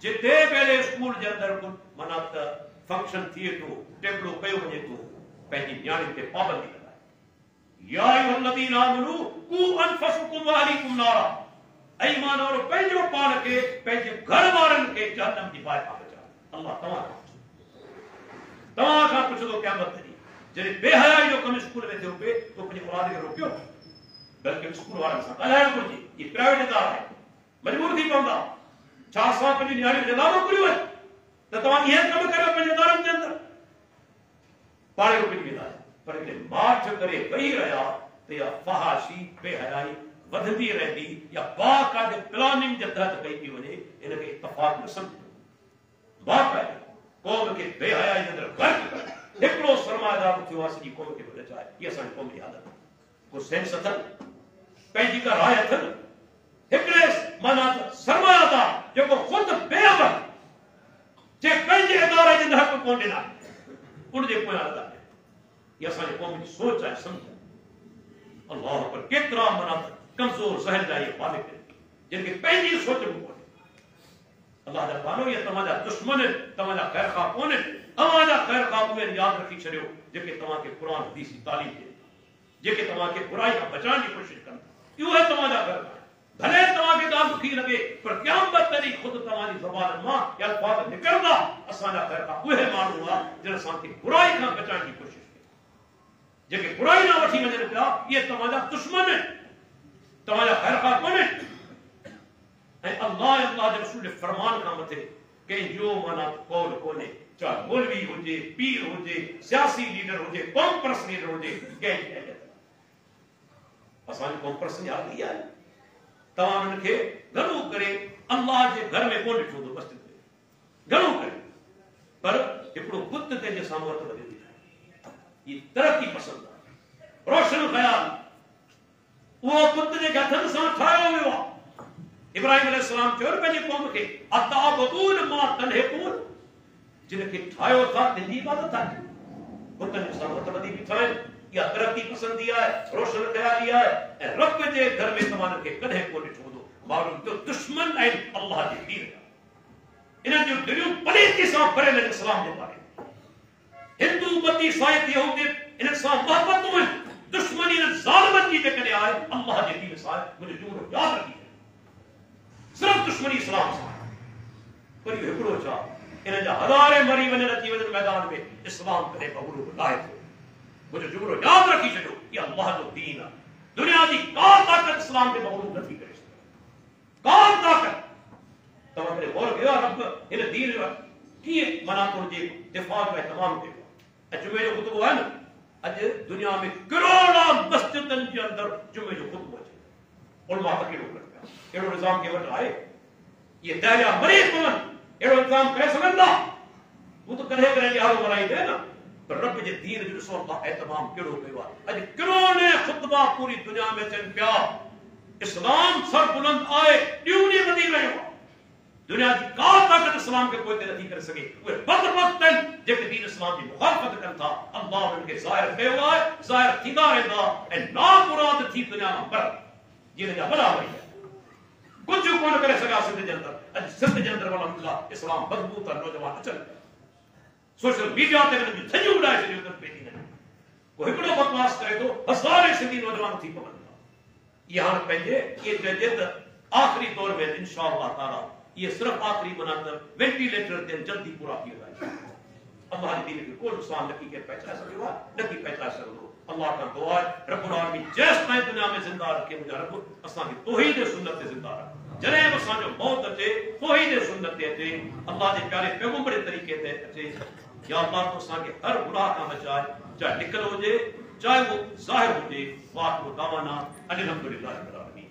[SPEAKER 1] जिते पहले स्कूल जे अंदरि माना त फंक्शन थिए थो टेबलो कयो वञे थो पंहिंजी न्याणी ते पाबंदी लॻाए या अय्युहल्लज़ीना आमनू कू अनफुसकुम व अहलीकुम नारा ऐं ईमान वारो पंहिंजो पाण खे पंहिंजे घर वारनि खे जहन्नम जी बाहि खां बचायो अल्लाह तव्हां खां पुछंदो क़यामत ॾींहुं जॾहिं बेहयाई जो कमु स्कूल में थियो पिए तो पंहिंजे औलाद खे रोकियो, बल्कि स्कूल वारनि सां ॻाल्हाइणु घुरिजे। इहे प्राइवेट इदारा आहे, मजबूर थी पवंदा। छा असां पंहिंजी नियाणियुनि खे लाभ करियो आहे त तव्हां इहे कम करियो पंहिंजे इदारनि जे अंदरि? पाणे रोकिजी वेंदा। पर हिते माठ करे वेही रहिया त इहा फहाशी बेहयाई वधंदी रहंदी या बाक़ाइदे प्लानिंग जे तहत कई थी वञे। इनखे इत्तफ़ाक़ न सम्झो। बाक़ाइदे क़ौम खे बेहयाई जे अंदरि गर्क करे हिकिड़ो सरमाएदार थियो आहे, सॼी क़ौम खे बि नचाए। इहा असांजी क़ौम जी हालत आहे। को सेंस अथनि, पंहिंजी का राय अथनि? हिकिड़े माना सरमाएदार जेको ख़ुदि बेअमल जे पंहिंजे इदारे जे हक़ कोन ॾिना उनजे पोयां लॻा। इहा असांजी क़ौम जी सोच आहे, सम्झ। अल्लाह पर केतिरा माना कमज़ोर ज़हन जा इहे मालिक आहिनि जिनखे पंहिंजी सोच बि कोन्हे। अल्लाह जा कानो इहे तव्हांजा दुश्मन आहिनि, तव्हांजा ख़ैरख़्वाह कोन आहिनि। तव्हांजा ख़ैरख़्वाह उहे यादि रखी छॾियो जेके तव्हांखे क़ुर हदीस जी तालीम ॾियनि, जेके तव्हांखे बुराई खां बचाइण जी कोशिशि कनि। इहो आहे तव्हांजा ख़ैरख़्वाह। भले तव्हांखे ॻाल्हि दुखी लॻे पर क़यामत ताईं ख़ुदि तव्हांजी ज़बान मां या अल्फाज़ निकिरंदा। असांजा ख़ैरख़्वाह उहे माण्हू आहे जिन असांखे बुराई खां बचाइण जी कोशिशि कई। जेके बुराई न वठी वञनि पिया इहे तव्हांजा दुश्मन आहिनि, तव्हांजा ख़ैरख़्वाह कोन्हे। ऐं अल्लाह जे रसूल जे फरमान खां मथे कंहिंजो माना कौल कोन्हे, चाहे मौलवी हुजे, पीर हुजे, सियासी लीडर हुजे, कॉन्फ्रेंस लीडर हुजे, कंहिंजी असांजी कॉन्फ्रेंस जी हालत इहा आहे। तव्हां उन्हनि खे घणो करे अल्लाह जे घर में कोन ॾिठो हूंदो, मस्जिद में घणो करे, पर हिकिड़ो बुत तंहिंजे साम्हूं हथ वधी आहे। इहा तरक़ी पसंदि आहे, रोशन ख़याल। उहो बुत जेके हथनि सां ठाहियो वियो आहे। इब्राहिम अलैहिस्सलाम चयो पंहिंजी क़ौम खे अताबुदून मा तनहिकून, जिनखे ठाहियो था तंहिंजी इबादत आहे। बुतनि जे साम्हूं हथ वधी बीठा आहिनि। इहा तरक़ी पसंदी आहे, रोशन ख़याली आहे। ऐं रब जे घर में तव्हां खे कॾहिं कोन ॾिठो हूंदो। माण्हू जो दुश्मन आहिनि अल्लाह जे दीन जा। इन्हनि जूं दिलियूं पलीती सां भरियल आहिनि इस्लाम जे बारे में। हिंदू मती ईसाई यहूदी इन्हनि सां मोहबतूं आहिनि। दुश्मनी इन्हनि ज़ालिमनि जी जेकॾहिं आहे अल्लाह जे दीन सां, मुंहिंजो जुमलो यादि रखी सिर्फ़ दुश्मनी इस्लाम सां। पर इहो हिकिड़ो छा, इन्हनि जा हज़ारे मरी वञनि अची वञनि मैदान में, इस्लाम कॾहिं मग़लूब न आहे। मुझे जुमलो याद रखी छॾियो, ये अल्लाह जो दीन आहे। दुनिया जी का ताकत इस्लाम खे मग़लूब नथी करे सघे। का ताकत तव्हां कॾहिं गौर कयो आहे रब हिन दीन जो कीअं माना तुंहिंजे दिफ़ा जो तमामु कयो आहे। ऐं जुमे जो ख़ुतबो आहे न, अॼु दुनिया में करोड़ा मस्जिदनि जे अंदरि जुमे जो ख़ुतबो अचे। उलमा तकलीफ़ कनि पिया, अहिड़ो निज़ाम के वटि आहे? इहे दरिया मरी पवनि, अहिड़ो इंतज़ाम करे सघंदा? हू त कॾहिं कॾहिं ॾियारो मल्हाईंदे न। पर रब जे दीन जो ॾिसो था एतमाम कहिड़ो कयो आहे। अॼु करोड़े ख़ुतबा पूरी दुनिया में अचनि पिया। इस्लाम सरबुलंद आहे, ॾियूं ॾींहुं वधी रहियो आहे। दुनिया जी का ताकत इस्लाम खे कोई नथी करे सघे। उहे बदबख्त आहिनि जेके दीन इस्लाम जी मुखालफ़त कनि था। अल्लाह उन्हनि खे ज़ाहिर कयो आहे, ज़ाहिर थींदा रहंदा ऐं नामुराद थी दुनिया मां पर जिन जा वॾा वरी कुझु कोन करे सघिया सिंध जे अंदरि। अॼु सिंध जे अंदरि अल्हम्दुलिल्लाह इस्लाम मज़बूत आहे, नौजवान अचनि। सोशल मीडिया ते हुननि जूं थञूं उॾाए छॾियूं अथनि पेटी में। को हिकिड़ो बकवास करे थो, हज़ारे सिंधी नौजवान थी पवनि था। इहा हाणे पंहिंजे इहे चइजे त आख़िरी दौर में इंशाअल्लाह ताला ये सिर्फ आखिरी बनाकर वेंटिलेटर ते जल्दी पूरा किया जाए। अल्लाह जी दीन खे कोई नुक़सान न की पहुचाए सघियो आहे, न की पहुचाए सघंदो। अल्लाह का दुआ है रब्बुल आलमीन जेसि ताईं दुनिया में ज़िंदा रखे मुंहिंजा रब असांखे तौहीद सुन्नत ते ज़िंदा रख। जॾहिं बि असांजो मौत अचे तौहीद सुन्नत ते अचे, अल्लाह जे प्यारे पैगंबर जे तरीक़े ते अचे। या अल्लाह तो असांखे हर गुनाह खां बचाए, चाहे निकल हुजे चाहे वो ज़ाहिर हुजे। वाक़िअ दावाना अनिल हम्दुलिल्लाहि रब्बिल आलमीन।